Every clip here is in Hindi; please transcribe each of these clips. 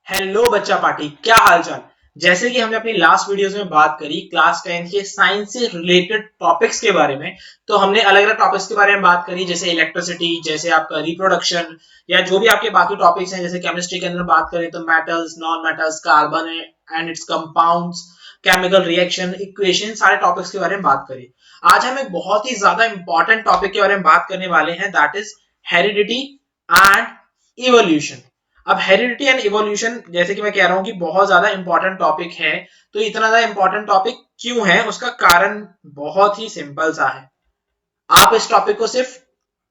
हेलो बच्चा पार्टी, क्या हाल चाल। जैसे कि हमने अपनी लास्ट वीडियोस में बात करी क्लास 10 के साइंस से रिलेटेड टॉपिक्स के बारे में। तो हमने अलग अलग टॉपिक्स के बारे में बात करी, जैसे इलेक्ट्रिसिटी, जैसे आपका रिप्रोडक्शन, या जो भी आपके बाकी टॉपिक्स हैं। जैसे केमिस्ट्री के अंदर बात करें तो metals, non metals, carbon and it's compounds, chemical reaction, equation, सारे टॉपिक्स के बारे में बात करी। आज हम एक बहुत ही ज्यादा इंपॉर्टेंट टॉपिक के बारे में बात करने वाले हैं, that is heredity and evolution. अब हेरिडिटी एंड इवोल्यूशन, जैसे कि मैं कह रहा हूं कि बहुत ज्यादा इंपॉर्टेंट टॉपिक है। तो इतना ज्यादा इंपॉर्टेंट टॉपिक क्यों है, उसका कारण बहुत ही सिंपल सा है। आप इस टॉपिक को सिर्फ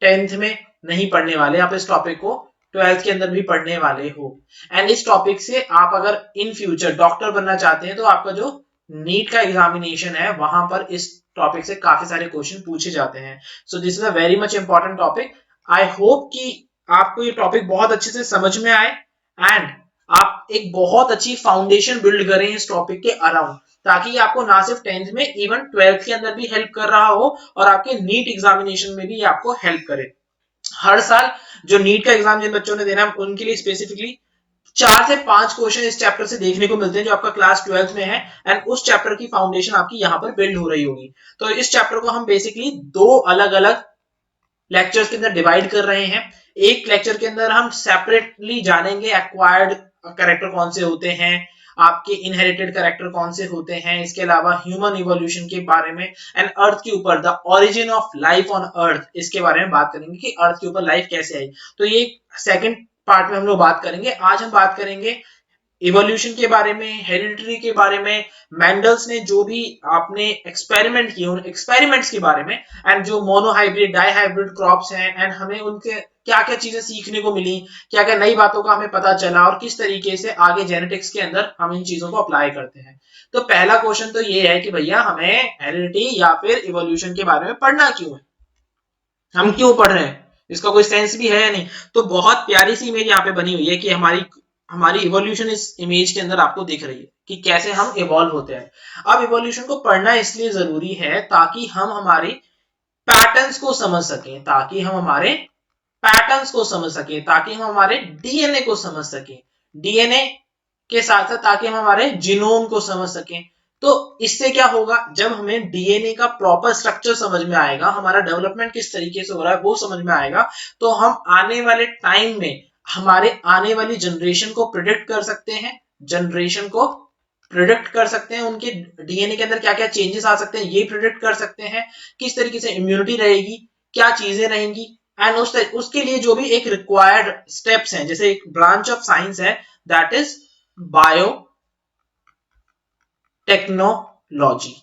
10th में नहीं पढ़ने वाले, आप इस टॉपिक को 12th के अंदर भी पढ़ने वाले हो। एंड इस टॉपिक से आप अगर इन फ्यूचर डॉक्टर बनना चाहते हैं तो आपका जो नीट का एग्जामिनेशन है वहां पर इस टॉपिक से काफी सारे क्वेश्चन पूछे जाते हैं। So this is a very much important topic. I hope कि आपको ये टॉपिक बहुत अच्छे से समझ में आए एंड आप एक बहुत अच्छी फाउंडेशन बिल्ड करें इस टॉपिक के अराउंड, ताकि आपको ना सिर्फ 10th में, इवन 12th के अंदर भी हेल्प कर रहा हो और आपके नीट एग्जामिनेशन में भी आपको हेल्प करे। हर साल जो नीट का एग्जाम जिन बच्चों ने देना है उनके लिए स्पेसिफिकली 4 से 5 क्वेश्चन इस चैप्टर से देखने को मिलते हैं जो आपका क्लास 12th में है। एंड उस चैप्टर की फाउंडेशन आपकी यहाँ पर बिल्ड हो रही होगी। तो इस चैप्टर को हम बेसिकली दो अलग अलग लेक्चर्स के अंदर डिवाइड कर रहे हैं। एक लेक्चर के अंदर हम सेपरेटली जानेंगे एक्वायर्ड कैरेक्टर कौन से होते हैं, आपके इनहेरिटेड कैरेक्टर कौन से होते हैं, इसके अलावा ह्यूमन इवोल्यूशन के बारे में, एंड अर्थ के ऊपर the origin of life on earth, इसके बारे में बात करेंगे कि अर्थ के ऊपर लाइफ कैसे आई। तो ये सेकंड पार्ट में हम लोग बात करेंगे। आज हम बात करेंगे इवोल्यूशन के बारे में, हेरिडिटरी के बारे में, मेंडल्स ने जो भी आपने एक्सपेरिमेंट किए उन एक्सपेरिमेंट्स के बारे में, एंड जो मोनोहाइब्रिड डाईहाइब्रिड क्रॉप्स हैं एंड हमें उनके क्या क्या चीजें सीखने को मिली, क्या क्या नई बातों का हमें पता चला और किस तरीके से आगे जेनेटिक्स के अंदर हम इन चीजों को अप्लाई करते हैं। तो पहला क्वेश्चन तो ये है कि भैया हमें हेरिडिटी या फिर इवोल्यूशन के बारे में पढ़ना क्यों है, हम क्यों पढ़ रहे हैं, इसका कोई सेंस भी है या नहीं। तो बहुत प्यारी सी इमेज यहाँ पे बनी हुई है कि हमारी हमारी इवोल्यूशन इस इमेज के अंदर आपको दिख रही है कि कैसे हम इवॉल्व होते हैं। अब इवोल्यूशन को पढ़ना इसलिए जरूरी है ताकि हम हमारे पैटर्न्स को समझ सकें, ताकि हम हमारे पैटर्न्स को समझ सकें, ताकि हम हमारे डीएनए को समझ सकें, डीएनए के साथ साथ ताकि हम हमारे जीनोम को समझ सकें। तो इससे क्या होगा, जब हमें डीएनए का प्रॉपर स्ट्रक्चर समझ में आएगा, हमारा डेवलपमेंट किस तरीके से हो रहा है वो समझ में आएगा, तो हम आने वाले टाइम में हमारे आने वाली जनरेशन को प्रिडिक्ट कर सकते हैं, जनरेशन को प्रिडिक्ट कर सकते हैं, उनके डीएनए के अंदर क्या क्या चेंजेस आ सकते हैं ये प्रिडिक्ट कर सकते हैं, किस तरीके से इम्यूनिटी रहेगी, क्या चीजें रहेंगी। एंड उसके लिए जो भी एक रिक्वायर्ड स्टेप्स हैं, जैसे एक ब्रांच ऑफ साइंस है दैट इज बायो टेक्नोलॉजी।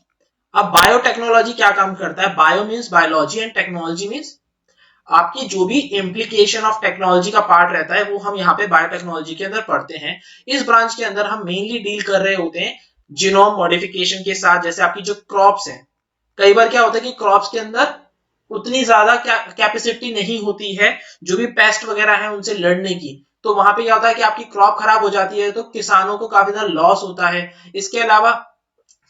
अब बायोटेक्नोलॉजी क्या काम करता है, bio means biology and technology means आपकी जो भी इम्प्लीकेशन ऑफ टेक्नोलॉजी का पार्ट रहता है वो हम यहाँ पे बायोटेक्नोलॉजी के अंदर पढ़ते हैं। इस ब्रांच के अंदर हम मेनली डील कर रहे होते हैं जीनोम मॉडिफिकेशन के साथ। जैसे आपकी जो क्रॉप्स हैं, कई बार क्या होता है कि क्रॉप्स के अंदर उतनी ज्यादा कैपेसिटी नहीं होती है जो भी पेस्ट वगैरह है उनसे लड़ने की। तो वहां पे क्या होता है कि आपकी क्रॉप खराब हो जाती है तो किसानों को काफी ज्यादा लॉस होता है। इसके अलावा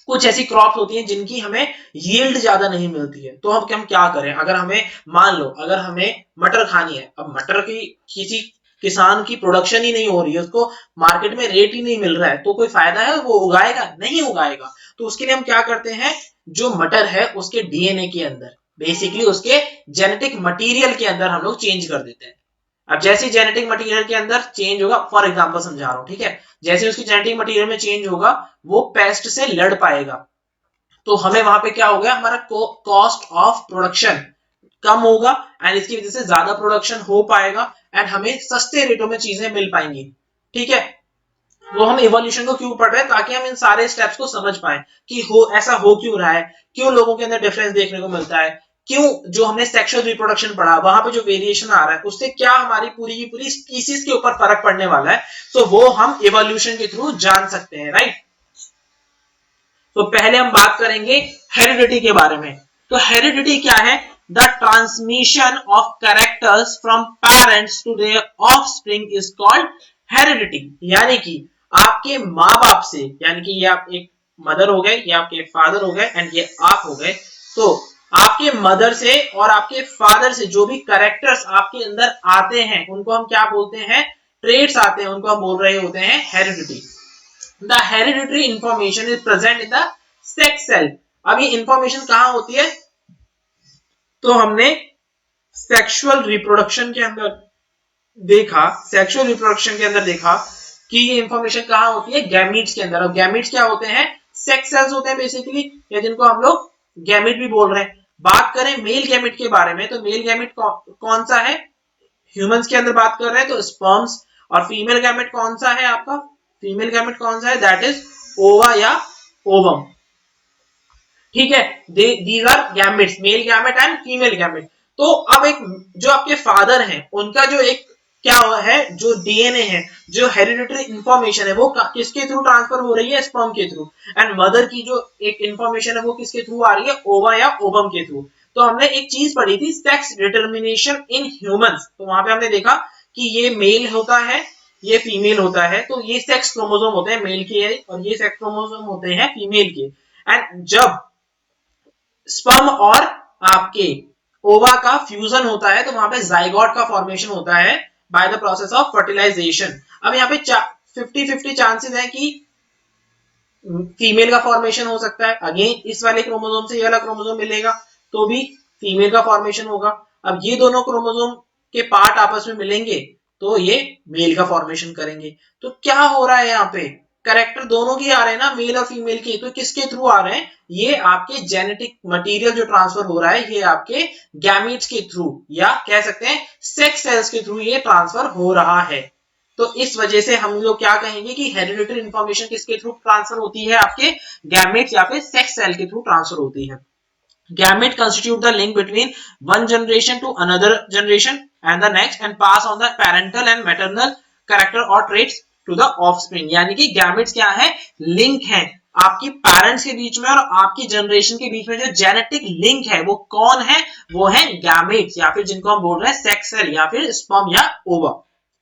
कुछ ऐसी क्रॉप्स होती हैं जिनकी हमें यील्ड ज्यादा नहीं मिलती है। तो हम क्या करें, अगर हमें मान लो अगर हमें मटर खानी है, अब मटर की किसी किसान की प्रोडक्शन ही नहीं हो रही है, उसको मार्केट में रेट ही नहीं मिल रहा है, तो कोई फायदा है, वो उगाएगा नहीं उगाएगा। तो उसके लिए हम क्या करते हैं, जो मटर है उसके डीएनए के अंदर, बेसिकली उसके जेनेटिक मटीरियल के अंदर हम लोग चेंज कर देते हैं। अब जैसे जेनेटिक मटेरियल के अंदर चेंज होगा, फॉर एग्जांपल समझा रहा हूं, ठीक है, जैसे उसकी जेनेटिक मटेरियल में चेंज होगा वो पेस्ट से लड़ पाएगा। तो हमें वहां पे क्या हो गया, हमारा कॉस्ट ऑफ प्रोडक्शन कम होगा एंड इसकी वजह से ज्यादा प्रोडक्शन हो पाएगा एंड हमें सस्ते रेटों में चीजें मिल पाएंगी। ठीक है, वो हम इवोल्यूशन को क्यों पढ़ रहे हैं, ताकि हम इन सारे स्टेप्स को समझ पाए कि हो ऐसा हो क्यों रहा है, क्यों लोगों के अंदर डिफरेंस देखने को मिलता है, क्यों जो हमने सेक्सुअल रिप्रोडक्शन पढ़ा वहां पे जो वेरिएशन आ रहा है उससे क्या हमारी पूरी की पूरी स्पीसीज के ऊपर फर्क पड़ने वाला है। तो वो हम इवोल्यूशन के थ्रू जान सकते हैं, राइट। तो पहले हम बात करेंगे हेरिडिटी के बारे में। तो हेरिडिटी क्या है, the transmission of characters from parents to their offspring is called heredity. यानी कि आपके माँ बाप से, यानी कि ये आप एक मदर हो गए, ये आपके फादर हो गए एंड ये आप हो गए, तो आपके मदर से और आपके फादर से जो भी कैरेक्टर्स आपके अंदर आते हैं उनको हम क्या बोलते हैं, ट्रेट्स आते हैं उनको हम बोल रहे होते हैं heredity. The hereditary information is present in the sex cell. अब ये इंफॉर्मेशन कहां होती है, तो हमने सेक्सुअल रिप्रोडक्शन के अंदर देखा, सेक्सुअल रिप्रोडक्शन के अंदर देखा कि ये इंफॉर्मेशन कहां होती है, गैमीट्स के अंदर। और गैमीट्स क्या होते हैं, सेक्स सेल्स होते हैं बेसिकली, या जिनको हम लोग गैमीट भी बोल रहे हैं। बात करें मेल गैमीट के बारे में, तो मेल गैमीट कौन सा है, ह्यूमंस के अंदर बात कर रहे हैं तो स्पर्म्स। और फीमेल गैमेट कौन सा है आपका, फीमेल गैमेट कौन सा है, दैट इज ओवा या ओवम। ठीक है, these are gametes, male gamete and female gamete. तो अब एक जो आपके फादर हैं उनका जो एक क्या है, जो डीएनए है, जो हेरिडिटरी इंफॉर्मेशन है वो किसके थ्रू ट्रांसफर हो रही है, स्पर्म के थ्रू। एंड मदर की जो एक इंफॉर्मेशन है वो किसके थ्रू आ रही है, ओवा या ओवम के थ्रू। तो हमने एक चीज पढ़ी थी, सेक्स डिटर्मिनेशन इन ह्यूमंस, तो वहां पे हमने देखा कि ये मेल होता है, ये फीमेल होता है। तो ये सेक्स क्रोमोसोम होते हैं मेल के, और ये सेक्स क्रोमोसोम होते हैं फीमेल के। एंड जब स्पर्म और आपके ओवा का फ्यूजन होता है तो वहां पे जाइगोट का फॉर्मेशन होता है by the process of fertilization. अब यहाँ पे 50-50 चांसेस है कि फीमेल का फॉर्मेशन हो सकता है, अगेन इस वाले क्रोमोसोम से ये वाला क्रोमोसोम मिलेगा तो भी फीमेल का फॉर्मेशन होगा। अब ये दोनों क्रोमोसोम के पार्ट आपस में मिलेंगे तो ये मेल का फॉर्मेशन करेंगे। तो क्या हो रहा है यहाँ पे, कैरेक्टर दोनों के आ रहे हैं ना, मेल और फीमेल के, तो किसके थ्रू आ रहे हैं, ये आपके जेनेटिक मटेरियल जो ट्रांसफर हो रहा है ये आपके गैमीट्स के थ्रू, या कह सकते हैं सेक्स सेल्स के थ्रू ये ट्रांसफर हो रहा है। तो इस वजह से हम लोग क्या कहेंगे कि हेरिडिटरी इंफॉर्मेशन किसके थ्रू ट्रांसफर होती है, आपके गैमेट्स या फिर सेक्स सेल के थ्रू ट्रांसफर होती है। Gamete constitute the link between one generation to another generation and the next and pass on the parental and maternal character or traits to the offspring। यानी कि गैमेट्स क्या है, लिंक है आपकी पेरेंट्स के बीच में और आपकी जनरेशन के बीच में। जो जेनेटिक लिंक है वो कौन है, वो है गैमेट्स, या फिर जिनको हम बोल रहे हैं सेक्स सेल या फिर स्पर्म या ओवा।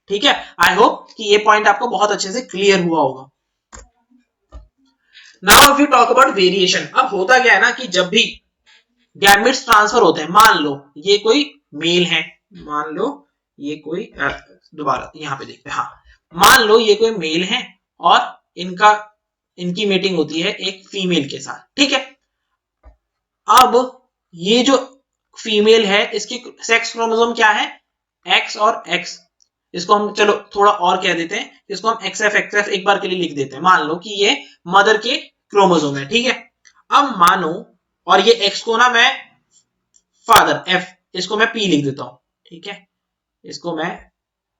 ठीक है, आई होप कि ये पॉइंट आपको बहुत अच्छे से क्लियर हुआ होगा। Now if you talk about variation, अब होता क्या है ना कि जब भी गैमेट्स ट्रांसफर होते हैं, मान लो ये कोई मेल है, मान लो ये कोई दोबारा यहाँ पे देखते हैं, हाँ मान लो ये कोई मेल है और इनकी मीटिंग होती है एक फीमेल के साथ। ठीक है, अब ये जो फीमेल है इसकी सेक्स क्रोमोसोम क्या है, एक्स और एक्स। इसको हम चलो थोड़ा और कह देते हैं, इसको हम एक्सएफ एक्सएफ एक बार के लिए लिख देते हैं। मान लो कि ये मदर के क्रोमोसोम है। ठीक है, अब मानो, और ये एक्स को ना मैं फादर एफ, इसको मैं पी लिख देता हूं। ठीक है, इसको मैं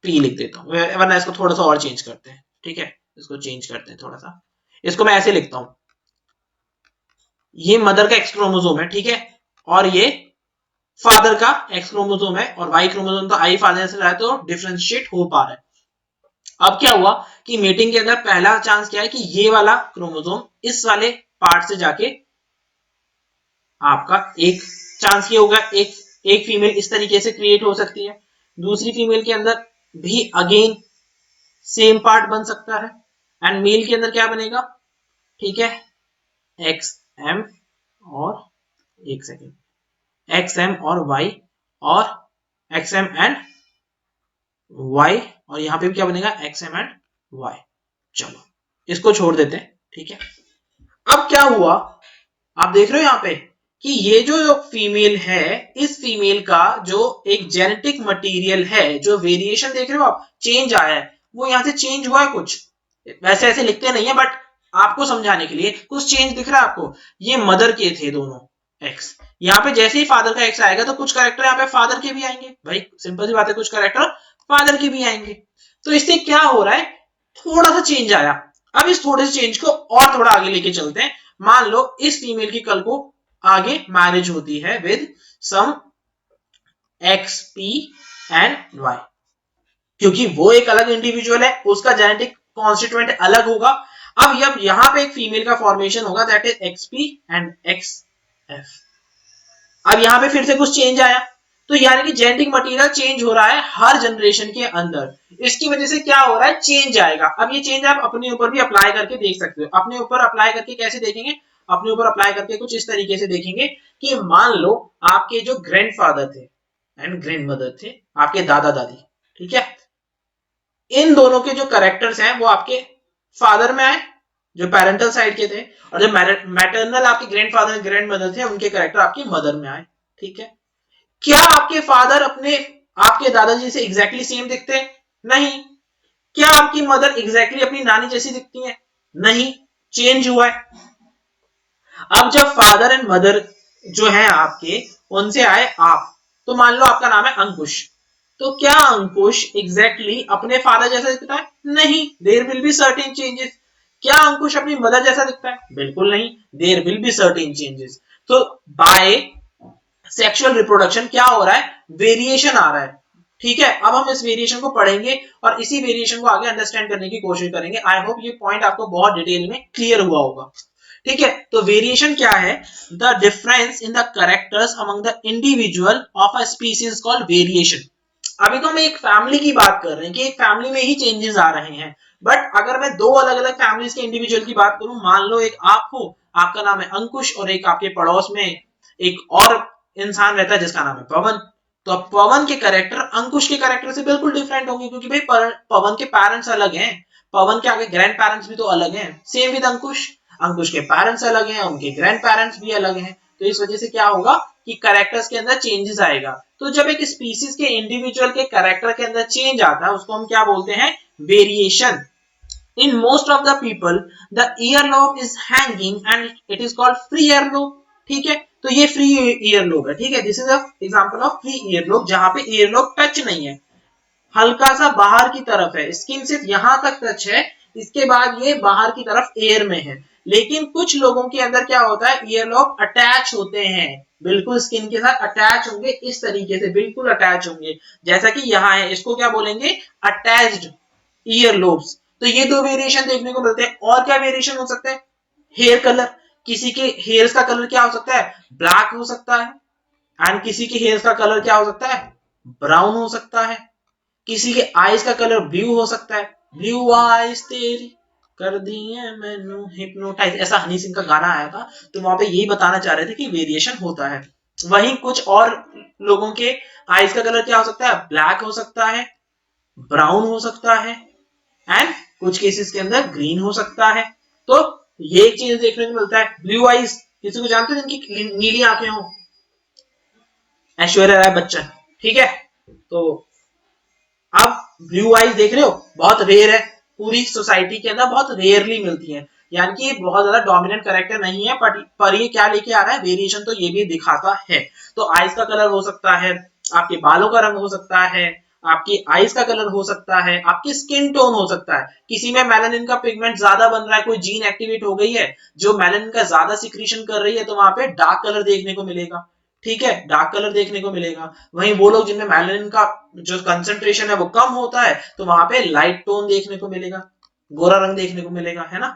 पी लिख देता हूं, वरना इसको थोड़ा सा और चेंज करते हैं। ठीक है, इसको चेंज करते हैं थोड़ा सा, इसको मैं ऐसे लिखता हूं, ये मदर का एक्स क्रोमोसोम है। ठीक है, और ये फादर का एक्स क्रोमोसोम है, और वाई क्रोमोसोम तो आई फादर से रहा है तो डिफरेंशिएट हो पा रहा है। अब क्या हुआ कि मीटिंग के अंदर पहला चांस क्या है कि ये वाला क्रोमोसोम इस वाले पार्ट से जाके आपका एक चांस ये होगा, एक फीमेल इस तरीके से क्रिएट हो सकती है, दूसरी फीमेल के अंदर भी अगेन सेम पार्ट बन सकता है, एंड मेल के अंदर क्या बनेगा, ठीक है, एक्स एम और एक सेकेंड, एक्स एम और वाई, और एक्स एम एंड वाई, और यहां पे भी क्या बनेगा, एक्स एम एंड वाई। चलो इसको छोड़ देते हैं। ठीक है, अब क्या हुआ, आप देख रहे हो यहां पे कि ये जो फीमेल है, इस फीमेल का जो एक जेनेटिक मटेरियल है, जो वेरिएशन देख रहे हो आप, चेंज आया है, वो यहां से चेंज हुआ है कुछ, वैसे ऐसे लिखते नहीं है बट आपको समझाने के लिए कुछ चेंज दिख रहा है आपको। ये मदर के थे दोनों एक्स, यहाँ पे जैसे ही फादर का एक्स आएगा तो कुछ कैरेक्टर यहाँ पे फादर के भी आएंगे, भाई सिंपल सी बात है, कुछ कैरेक्टर फादर के भी आएंगे। तो इससे क्या हो रहा है, थोड़ा सा चेंज आया। अब इस थोड़े से चेंज को और थोड़ा आगे लेके चलते हैं। मान लो इस फीमेल की कल को आगे मैरिज होती है with some X P and Y, क्योंकि वो एक अलग इंडिविजुअल है, उसका जेनेटिक कॉन्स्टिट्यूएंट अलग होगा। अब यहां पे एक फीमेल का फॉर्मेशन होगा, that is XP and x F. अब यहां पे फिर से कुछ चेंज आया, तो यानी कि जेनेटिक मटेरियल चेंज हो रहा है हर जनरेशन के अंदर। इसकी वजह से क्या हो रहा है, चेंज आएगा। अब ये चेंज आप अपने ऊपर भी अप्लाई करके देख सकते हो। अपने ऊपर अप्लाई करके कैसे देखेंगे, अपने ऊपर अप्लाई करके कुछ इस तरीके से देखेंगे कि मान लो आपके जो ग्रैंडफादर थे एंड ग्रैंडमदर थे, आपके दादा दादी, ठीक है, इन दोनों के जो कैरेक्टर्स हैं वो आपके फादर में आए, जो पेरेंटल साइड के थे, और जो मैटरनल आपके ग्रैंडफादर ग्रैंड मदर थे उनके कैरेक्टर आपकी मदर में आए। ठीक है, क्या आपके फादर अपने आपके दादाजी से एग्जैक्टली सेम दिखते हैं? नहीं। क्या आपकी मदर एग्जैक्टली अपनी नानी जैसी दिखती है? नहीं, चेंज हुआ है। अब जब फादर एंड मदर जो है आपके, उनसे आए आप, तो मान लो आपका नाम है अंकुश, तो क्या अंकुश एग्जैक्टली अपने फादर जैसा दिखता है? नहीं, there will be certain changes. क्या अंकुश अपनी मदर जैसा दिखता है? बिल्कुल नहीं, there will be certain changes. तो बाय सेक्सुअल रिप्रोडक्शन क्या हो रहा है? वेरिएशन आ रहा है। ठीक है, अब हम इस वेरिएशन को पढ़ेंगे और इसी वेरिएशन को आगे अंडरस्टैंड करने की कोशिश करेंगे। आई होप ये पॉइंट आपको बहुत डिटेल में क्लियर हुआ होगा। ठीक है, तो वेरिएशन क्या है? The difference in the characters among the individual of a species called variation. अभी तो हम एक फैमिली की बात कर रहे हैं कि एक फैमिली में ही चेंजेस आ रहे हैं, बट अगर मैं दो अलग अलग फैमिलीज के इंडिविजुअल की बात करूं, मान लो एक आप हो, आपका नाम है अंकुश, और एक आपके पड़ोस में एक और इंसान रहता है जिसका नाम है पवन, तो अब पवन के कैरेक्टर अंकुश के कैरेक्टर से बिल्कुल डिफरेंट होंगे, क्योंकि भाई पवन के पेरेंट्स अलग हैं, पवन के आगे ग्रैंड पेरेंट्स भी तो अलग हैं। सेम विद अंकुश, अंकुश के पेरेंट्स अलग हैं, उनके ग्रैंड पेरेंट्स भी अलग हैं, तो इस वजह से क्या होगा कि कैरेक्टर्स के अंदर चेंजेस आएगा। तो जब एक स्पीसीज के इंडिविजुअल के कैरेक्टर के अंदर चेंज आता है उसको हम क्या बोलते हैं? Variation. In most of the people the earlobe is hanging and it is called free earlobe. ठीक है, तो ये फ्री ईयरलोब है। ठीक है, this is a example of free earlobe, जहां पे ईयरलोब टच नहीं है, हल्का सा बाहर की तरफ है, स्किन सिर्फ यहां तक टच है, इसके बाद ये बाहर की तरफ एयर में है। लेकिन कुछ लोगों के अंदर क्या होता है? ईयरलोब अटैच होते हैं, बिल्कुल स्किन के साथ अटैच होंगे, इस तरीके से बिल्कुल अटैच होंगे, जैसा कि यहाँ है, इसको क्या बोलेंगे? अटैच्ड ईयरलोब्स। तो ये दो वेरिएशन देखने को मिलते हैं। और क्या वेरिएशन हो सकते हैं? हेयर कलर, किसी के हेयर्स का कलर क्या हो सकता है? ब्लैक हो सकता है, एंड किसी के हेयर्स का कलर क्या हो सकता है? ब्राउन हो सकता है। किसी के आईज का कलर ब्लू हो सकता है, ब्लू आईज तेरी कर दिए मैनू हिप्नोटाइज, ऐसा हनी सिंह का गाना आया था, तो वहां पे यही बताना चाह रहे थे कि वेरिएशन होता है। वहीं कुछ और लोगों के आईज का कलर क्या हो सकता है? ब्लैक हो सकता है, ब्राउन हो सकता है, एंड कुछ केसेस के अंदर ग्रीन हो सकता है। तो ये एक चीज देखने को मिलता है। ब्लू आईज, किसी को जानते हैं जिनकी नीली आंखें हो? ऐश्वर्या राय बच्चन। ठीक है, तो आप ब्लू आईज देख रहे हो, बहुत रेयर है, पूरी सोसाइटी के अंदर बहुत रेयरली मिलती है, यानी कि बहुत ज्यादा डोमिनेंट कैरेक्टर नहीं है, पर ये क्या लेके आ रहा है? वेरिएशन तो ये भी दिखाता है। तो आईज का कलर हो सकता है, आपके बालों का रंग हो सकता है, आपकी आईज का कलर हो सकता है, आपकी स्किन टोन हो सकता है, किसी में मेलानिन का पिगमेंट ज्यादा बन रहा है, कोई जीन एक्टिवेट हो गई है जो मेलानिन का ज्यादा सिक्रीशन कर रही है, तो वहां पे डार्क कलर देखने को मिलेगा। ठीक है, डार्क कलर देखने को मिलेगा। वहीं वो लोग जिनमें मेलानिन का जो कंसंट्रेशन है वो कम होता है, तो वहां पे लाइट टोन देखने को मिलेगा, गोरा रंग देखने को मिलेगा, है ना,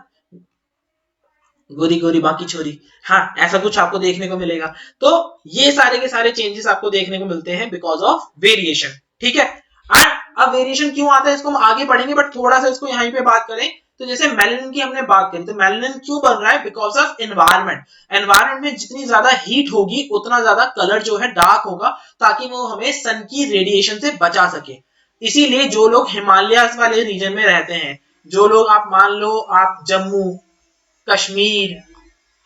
गोरी गोरी बाकी छोरी। हाँ, ऐसा कुछ आपको देखने को मिलेगा। तो ये सारे के सारे चेंजेस आपको देखने को मिलते हैं बिकॉज ऑफ वेरिएशन। ठीक है, एंड अब वेरिएशन क्यों आता है इसको हम आगे पढ़ेंगे, बट थोड़ा सा इसको यहीं पे बात करें। तो जैसे मेलानिन की हमने बात करी, तो मेलानिन क्यों बन रहा है? Because of environment. एनवायरमेंट में जितनी ज्यादा हीट होगी उतना ज्यादा कलर जो है डार्क होगा, ताकि वो हमें सन की रेडिएशन से बचा सके। इसीलिए जो लोग हिमालय वाले रीजन में रहते हैं, जो लोग आप मान लो आप जम्मू कश्मीर,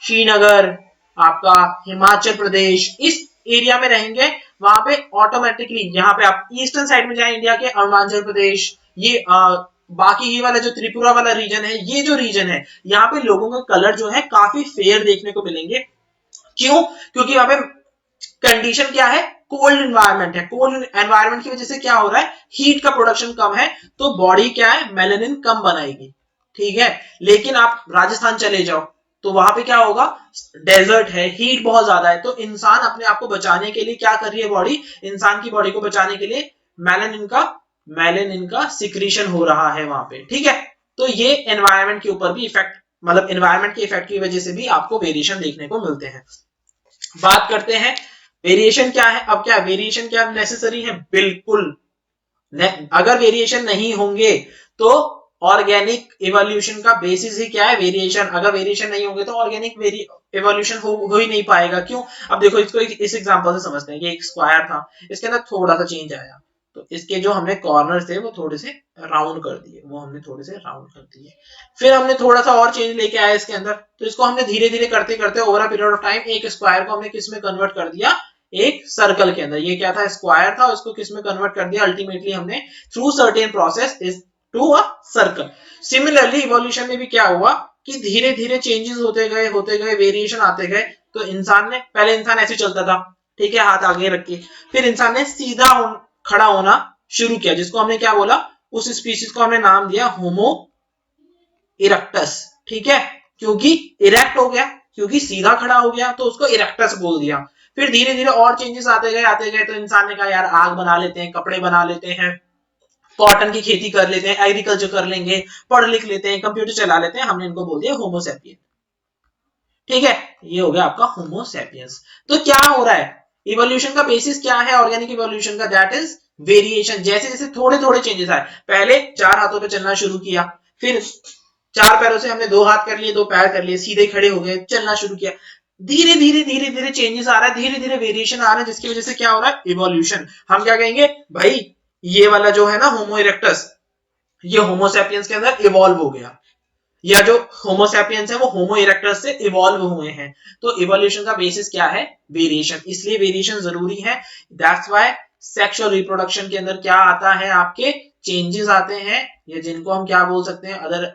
श्रीनगर, आपका हिमाचल प्रदेश, इस एरिया में रहेंगे, वहां पे ऑटोमेटिकली, यहाँ पे आप ईस्टर्न साइड में जाए इंडिया के, अरुणाचल प्रदेश, ये बाकी ये वाला जो त्रिपुरा वाला रीजन है, ये जो रीजन है, यहाँ पे लोगों का कलर जो है काफी फेयर देखने को मिलेंगे। क्यों? क्योंकि वहां पे कंडीशन क्या है? कोल्ड एनवायरनमेंट है। कोल्ड एनवायरनमेंट की वजह से क्या हो रहा है? हीट का प्रोडक्शन कम है, तो बॉडी क्या है? मेलानिन कम बनाएगी। ठीक है, लेकिन आप राजस्थान चले जाओ तो वहां पे क्या होगा? डेजर्ट है, हीट बहुत ज्यादा है, तो इंसान अपने आप को बचाने के लिए क्या कर रही है? बॉडी, इंसान की बॉडी को बचाने के लिए मेलानिन का सिक्रीशन हो रहा है वहां पे। ठीक है, तो ये एनवायरनमेंट के ऊपर भी इफेक्ट, मतलब एनवायरनमेंट के इफेक्ट की वजह से भी आपको वेरिएशन देखने को मिलते हैं। बात करते हैं वेरिएशन क्या है। अब क्या वेरिएशन क्या नेसेसरी है? बिल्कुल। अगर वेरिएशन नहीं होंगे तो ऑर्गेनिक इवोल्यूशन का बेसिस ही क्या है? वेरिएशन। अगर वेरिएशन नहीं होंगे तो ऑर्गेनिक इवोल्यूशन हो ही नहीं पाएगा। क्यों? अब देखो इसको इस एग्जांपल से समझते हैं कि एक स्क्वायर था, इसके अंदर थोड़ा सा चेंज आया, तो इसके जो हमने कॉर्नर थे वो थोड़े से राउंड कर दिए, वो हमने थोड़े से राउंड कर दिए। फिर हमने थोड़ा सा और चेंज लेके आया इसके अंदर, तो इसको हमने धीरे धीरे करते करते over a period of time एक स्क्वायर को हमने किस में कन्वर्ट कर दिया, एक सर्कल के अंदर। ये क्या था, स्क्वायर था, उसको किस में कन्वर्ट कर दिया, अल्टीमेटली हमने through certain process is to a circle. Similarly evolution में भी क्या हुआ कि धीरे धीरे चेंजेस होते गए, वेरिएशन आते गए। तो इंसान ने, पहले इंसान ऐसे चलता था, ठीक है, हाथ आगे रख के, फिर इंसान ने सीधा खड़ा होना शुरू किया, जिसको हमने क्या बोला, उस स्पीशीज को हमने नाम दिया होमो इरेक्टस, ठीक है, क्योंकि इरेक्ट हो गया, क्योंकि सीधा खड़ा हो गया, तो उसको इरेक्टस बोल दिया। फिर धीरे धीरे और चेंजेस आते गए, तो इंसान ने कहा यार आग बना लेते हैं, कपड़े बना लेते हैं, कॉटन की खेती कर लेते हैं, एग्रीकल्चर कर लेंगे, पढ़ लिख लेते हैं, कंप्यूटर चला लेते हैं, हमने इनको बोल दिया होमोसेपियन, ठीक है, ये हो गया आपका होमोसेपियंस। तो क्या हो रहा है, इवोल्यूशन का बेसिस क्या है ऑर्गेनिक इवोल्यूशन का, दैट इज वेरिएशन। जैसे जैसे थोड़े थोड़े चेंजेस आए, पहले 4 हाथों पे चलना शुरू किया, फिर 4 पैरों से हमने 2 हाथ कर लिए, 2 पैर कर लिए, सीधे खड़े हो गए, चलना शुरू किया, धीरे धीरे चेंजेस आ रहा है, धीरे धीरे वेरिएशन आ रहा है, जिसकी वजह से क्या हो रहा है, इवोल्यूशन। हम क्या कहेंगे भाई, ये वाला जो है ना होमो इरेक्टस, ये होमोसेपियंस के अंदर इवॉल्व हो गया, या जो होमोसेपियंस है वो होमो इरेक्टस से इवॉल्व हुए हैं। तो इवोल्यूशन का बेसिस क्या है, वेरिएशन, इसलिए वेरिएशन जरूरी है। दैट्स व्हाई सेक्सुअल रिप्रोडक्शन के अंदर क्या आता है, आपके चेंजेस आते हैं, या जिनको हम क्या बोल सकते हैं, अदर,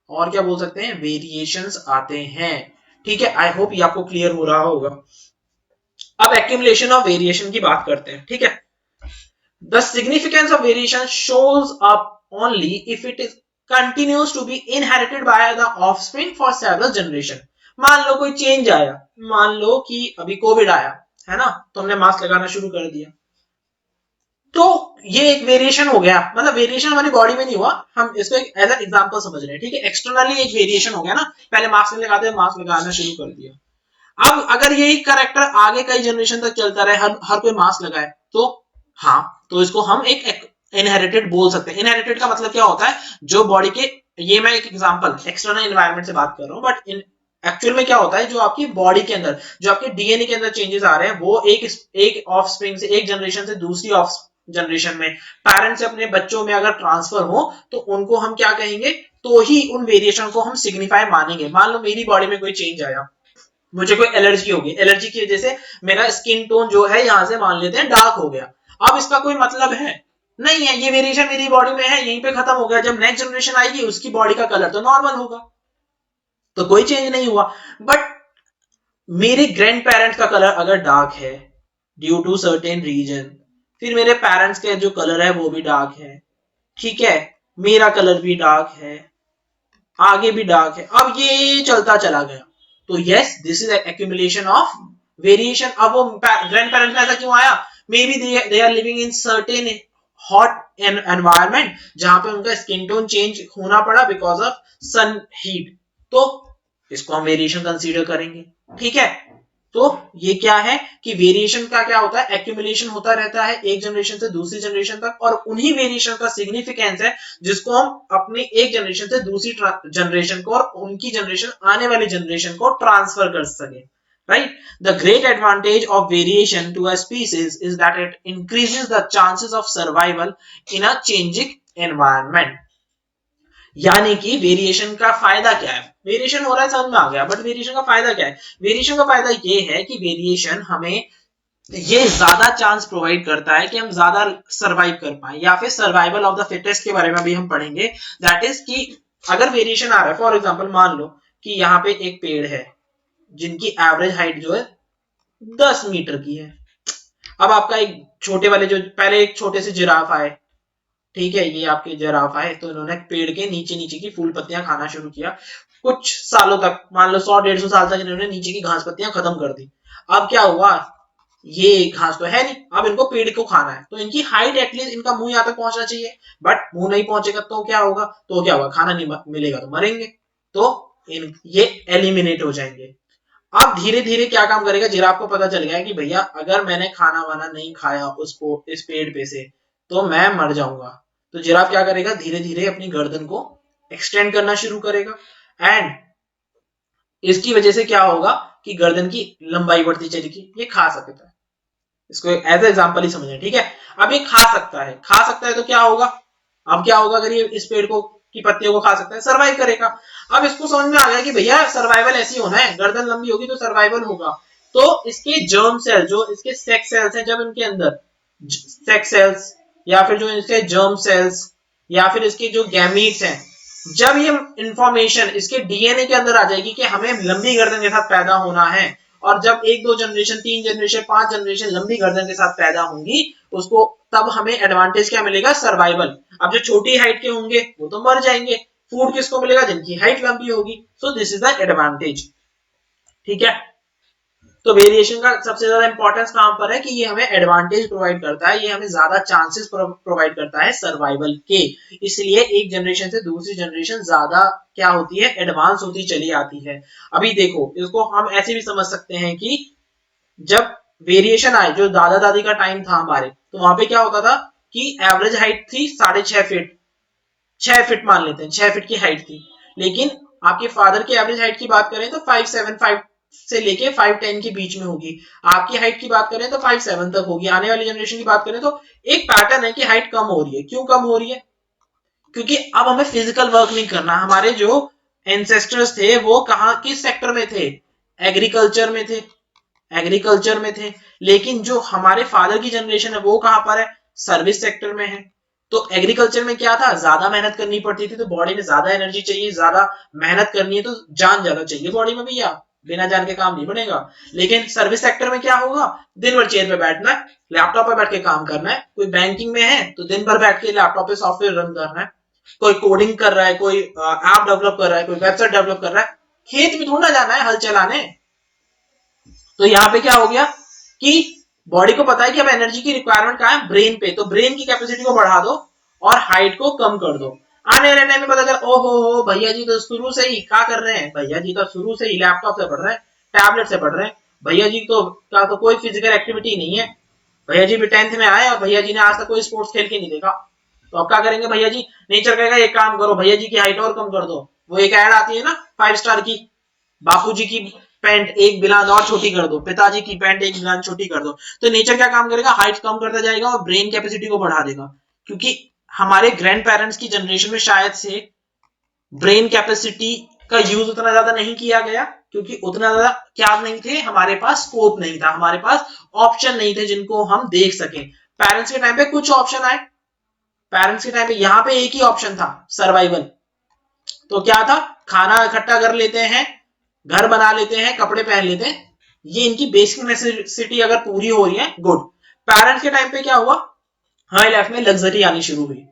और क्या बोल सकते हैं, वेरिएशंस आते हैं, ठीक है। आई होप ये आपको क्लियर हो रहा होगा। अब एक्यूमुलेशन ऑफ वेरिएशन की बात करते हैं, ठीक है। The significance of variation shows up only if it is continues to be inherited by the offspring for several generation। मान लो कोई चेंज आया, मान लो कि अभी कोविड आया है ना, तो हमने मास्क लगाना शुरू कर दिया, तो ये एक वेरिएशन हो गया, मतलब वेरिएशन हमारी बॉडी में नहीं हुआ, हम इसको एक एज एन एग्जांपल समझ रहे हैं, ठीक है, एक्सटर्नली एक वेरिएशन हो गया ना, पहले मास्क नहीं लगाते, मास्क लगाना शुरू कर दिया। अब अगर यही करेक्टर आगे कई जनरेशन तक चलता रहे, हर कोई मास्क लगाए, तो हाँ, तो इसको हम एक इनहेरिटेड बोल सकते हैं। इनहेरिटेड का मतलब क्या होता है, जो बॉडी के, ये मैं एक एग्जांपल एक्सटर्नल एनवायरनमेंट से बात कर रहा हूं, बट इन एक्चुअल में क्या होता है, जो आपकी बॉडी के अंदर, जो आपके डीएनए के अंदर चेंजेस आ रहे हैं, वो एक ऑफस्प्रिंग से, एक जनरेशन से दूसरी ऑफ जनरेशन में, पेरेंट्स से अपने बच्चों में अगर ट्रांसफर हो, तो उनको हम क्या कहेंगे, तो ही उन वेरिएशन को हम सिग्निफाई मानेंगे। मान लो मेरी बॉडी में कोई चेंज आया, मुझे कोई एलर्जी होगी, एलर्जी की वजह से मेरा स्किन टोन जो है यहां से मान लेते हैं डार्क हो गया, अब इसका कोई मतलब है नहीं है, ये वेरिएशन मेरी बॉडी में है, यहीं पे खत्म हो गया, जब नेक्स्ट जनरेशन आएगी उसकी बॉडी का कलर तो नॉर्मल होगा, तो कोई चेंज नहीं हुआ। बट मेरे ग्रैंड पेरेंट्स का कलर अगर डार्क है ड्यू टू सर्टेन रीजन, फिर मेरे पेरेंट्स के जो कलर है वो भी डार्क है, ठीक है, मेरा कलर भी डार्क है, आगे भी डार्क है, अब ये चलता चला गया, तो yes this is accumulation of variation. अब वो ग्रैंड पेरेंट्स में ऐसा क्यों आया, maybe they are living in certain hot environment, जहां पे उनका स्किन टोन चेंज होना पड़ा बिकॉज ऑफ सन हीट, तो इसको हम वेरिएशन कंसीडर करेंगे, ठीक है। तो ये क्या है कि वेरिएशन का क्या होता है, एक्यूमुलेशन होता रहता है एक जनरेशन से दूसरी जनरेशन तक, और उन्हीं वेरिएशन का सिग्निफिकेंस है जिसको हम अपनी एक जनरेशन से दूसरी जनरेशन को और उनकी जनरेशन आने वाली जनरेशन को ट्रांसफर कर सके, right? The great advantage of variation to a species is that it increases the chances of survival in a changing environment। यानी कि वेरिएशन का फायदा क्या है, वेरिएशन हो रहा है समझ में आ गया, बट वेरिएशन का फायदा क्या है, वेरिएशन का फायदा ये है कि वेरिएशन हमें ये ज्यादा चांस प्रोवाइड करता है कि हम ज्यादा सरवाइव कर पाए, या फिर सर्वाइवल ऑफ द फिटेस्ट के बारे में भी हम पढ़ेंगे। दैट इज कि अगर वेरिएशन आ रहा है, फॉर एग्जांपल मान लो कि यहाँ पे एक पेड़ है जिनकी एवरेज हाइट जो है 10 मीटर की है, अब आपका एक छोटे वाले, जो पहले एक छोटे से जिराफ आए, ठीक है, ये आपके जिराफ आए, तो इन्होंने पेड़ के नीचे नीचे की फूल पत्तियां खाना शुरू किया, कुछ सालों तक, मान लो 100-150 साल तक इन्होंने नीचे की घास पत्तियां खत्म कर दी। अब क्या हुआ, ये घास तो है नहीं, अब इनको पेड़ को खाना है, तो इनकी हाइट एटलीस्ट, इनका मुंह यहाँ तक पहुंचना चाहिए, बट मुंह नहीं पहुंचेगा तो क्या होगा, खाना नहीं मिलेगा तो मरेंगे, तो ये एलिमिनेट हो जाएंगे। अब धीरे धीरे क्या काम करेगा, जिराफ को पता चल गया कि भैया अगर मैंने खाना वाना नहीं खाया उसको इस पेड़ पे से, तो मैं मर जाऊंगा। तो जिराफ क्या करेगा, धीरे धीरे अपनी गर्दन को एक्सटेंड करना शुरू करेगा, एंड इसकी वजह से क्या होगा कि गर्दन की लंबाई बढ़ती चलेगी, ये खा सकता है, इसको एज एग्जाम्पल ही समझें, ठीक है। अब ये खा सकता है, खा सकता है तो क्या होगा, अब क्या होगा अगर ये इस पेड़ को की पत्तियों को खा सकता है, सर्वाइव करेगा। अब इसको समझ में आ गया कि भैया सर्वाइवल ऐसी होना है, गर्दन लंबी होगी तो सर्वाइवल होगा। तो इसके जर्म सेल, जो इसके सेक्स सेल्स हैं, जब इनके अंदर सेक्स सेल्स या फिर जो इसके जर्म सेल्स या फिर इसके जो गैमीट्स हैं, जब ये इंफॉर्मेशन इसके डीएनए के अंदर आ जाएगी कि हमें लंबी गर्दन के साथ पैदा होना है, और जब 1-2 जनरेशन 3 जनरेशन 5 जनरेशन लंबी गर्दन के साथ पैदा होंगी, उसको तब हमें एडवांटेज क्या मिलेगा, सर्वाइवल। अब जो छोटी हाइट के होंगे वो तो मर जाएंगे, फूड किसको मिलेगा, जिनकी हाइट लंबी होगी। So this is the advantage, ठीक है। तो वेरिएशन का सबसे ज्यादा इंपॉर्टेंस कहां पर है कि ये हमें एडवांटेज प्रोवाइड करता है, ये हमें ज्यादा चांसेस प्रोवाइड करता है सर्वाइवल के, इसलिए एक जनरेशन से दूसरी जनरेशन ज्यादा क्या होती है, एडवांस होती चली आती है। अभी देखो इसको हम ऐसे भी समझ सकते हैं कि जब वेरिएशन आए, जो दादा दादी का टाइम था हमारे, तो वहां पे क्या होता था कि एवरेज हाइट थी 6.5 फीट, 6 फीट मान लेते हैं, 6 फीट की हाइट थी। लेकिन आपके फादर की एवरेज हाइट की बात करें तो 5'7" से लेके 5'10" के बीच में होगी। आपकी हाइट की बात करें तो 5'7" तक होगी। आने वाली जनरेशन की बात करें तो एक पैटर्न है कि हाइट कम हो रही है। क्यों कम हो रही है, क्योंकि अब हमें फिजिकल वर्क नहीं करना। हमारे जो एंसेस्टर्स थे वो कहाँ, किस सेक्टर में थे, एग्रीकल्चर में थे, एग्रीकल्चर में थे। लेकिन जो हमारे फादर की जनरेशन है वो कहां पर है, सर्विस सेक्टर में है। तो एग्रीकल्चर में क्या था, ज्यादा मेहनत करनी पड़ती थी, तो बॉडी में ज्यादा एनर्जी चाहिए, ज्यादा मेहनत करनी है तो जान ज्यादा चाहिए बॉडी में भैया, बिना जान के काम नहीं बनेगा। लेकिन सर्विस सेक्टर में क्या होगा, दिन भर चेयर पे बैठना है, लैपटॉप पे बैठ के काम करना है। कोई बैंकिंग में है तो दिन भर बैठ के लैपटॉप पे सॉफ्टवेयर रन करना है, कोई कोडिंग कर रहा है, कोई ऐप डेवलप कर रहा है, कोई वेबसाइट डेवलप कर रहा है, खेत में थोड़ा जाना है हल चलाने। तो यहाँ पे क्या हो गया कि बॉडी को पता है कि अब एनर्जी की रिक्वायरमेंट कहाँ है, ब्रेन पे, तो ब्रेन की कैपेसिटी को बढ़ा दो और हाइट को कम कर दो। आने वाले टाइम में पता चला, ओ हो भैया जी तो शुरू से ही क्या कर रहे हैं, भैया जी तो शुरू से ही लैपटॉप से पढ़ रहे हैं, टैबलेट से पढ़ रहे हैं, भैया जी तो का तो कोई फिजिकल एक्टिविटी नहीं है, भैया जी भी 10th में आए और भैया जी ने आज तक कोई स्पोर्ट्स खेल के नहीं देखा। तो अब क्या करेंगे भैया जी, नेचर कहेगा एक काम करो भैया जी की हाइट और कम कर दो। वो एक ऐड आती है ना 5 स्टार की, बापूजी की पैंट एक बिलान और छोटी कर दो, पिताजी की पैंट एक बिलान छोटी कर दो। तो नेचर क्या काम करेगा, हाइट कम करता जाएगा और ब्रेन कैपेसिटी को बढ़ा देगा। क्योंकि हमारे ग्रैंड पेरेंट्स की जनरेशन में शायद से ब्रेन कैपेसिटी का यूज उतना ज्यादा नहीं किया गया, क्योंकि उतना ज्यादा क्या नहीं थे, हमारे पास स्कोप नहीं था, हमारे पास ऑप्शन नहीं थे जिनको हम देख सकें। पेरेंट्स के टाइम पे कुछ ऑप्शन आए, पेरेंट्स के टाइम पे यहाँ पे एक ही ऑप्शन था, सर्वाइवल। तो क्या था, खाना इकट्ठा कर लेते हैं, घर बना लेते हैं, कपड़े पहन लेते हैं, ये इनकी बेसिक नेसेसिटी अगर पूरी हो रही है, गुड। पेरेंट्स के टाइम पे क्या हुआ, हमारी लाइफ में लग्जरी आनी शुरू हुई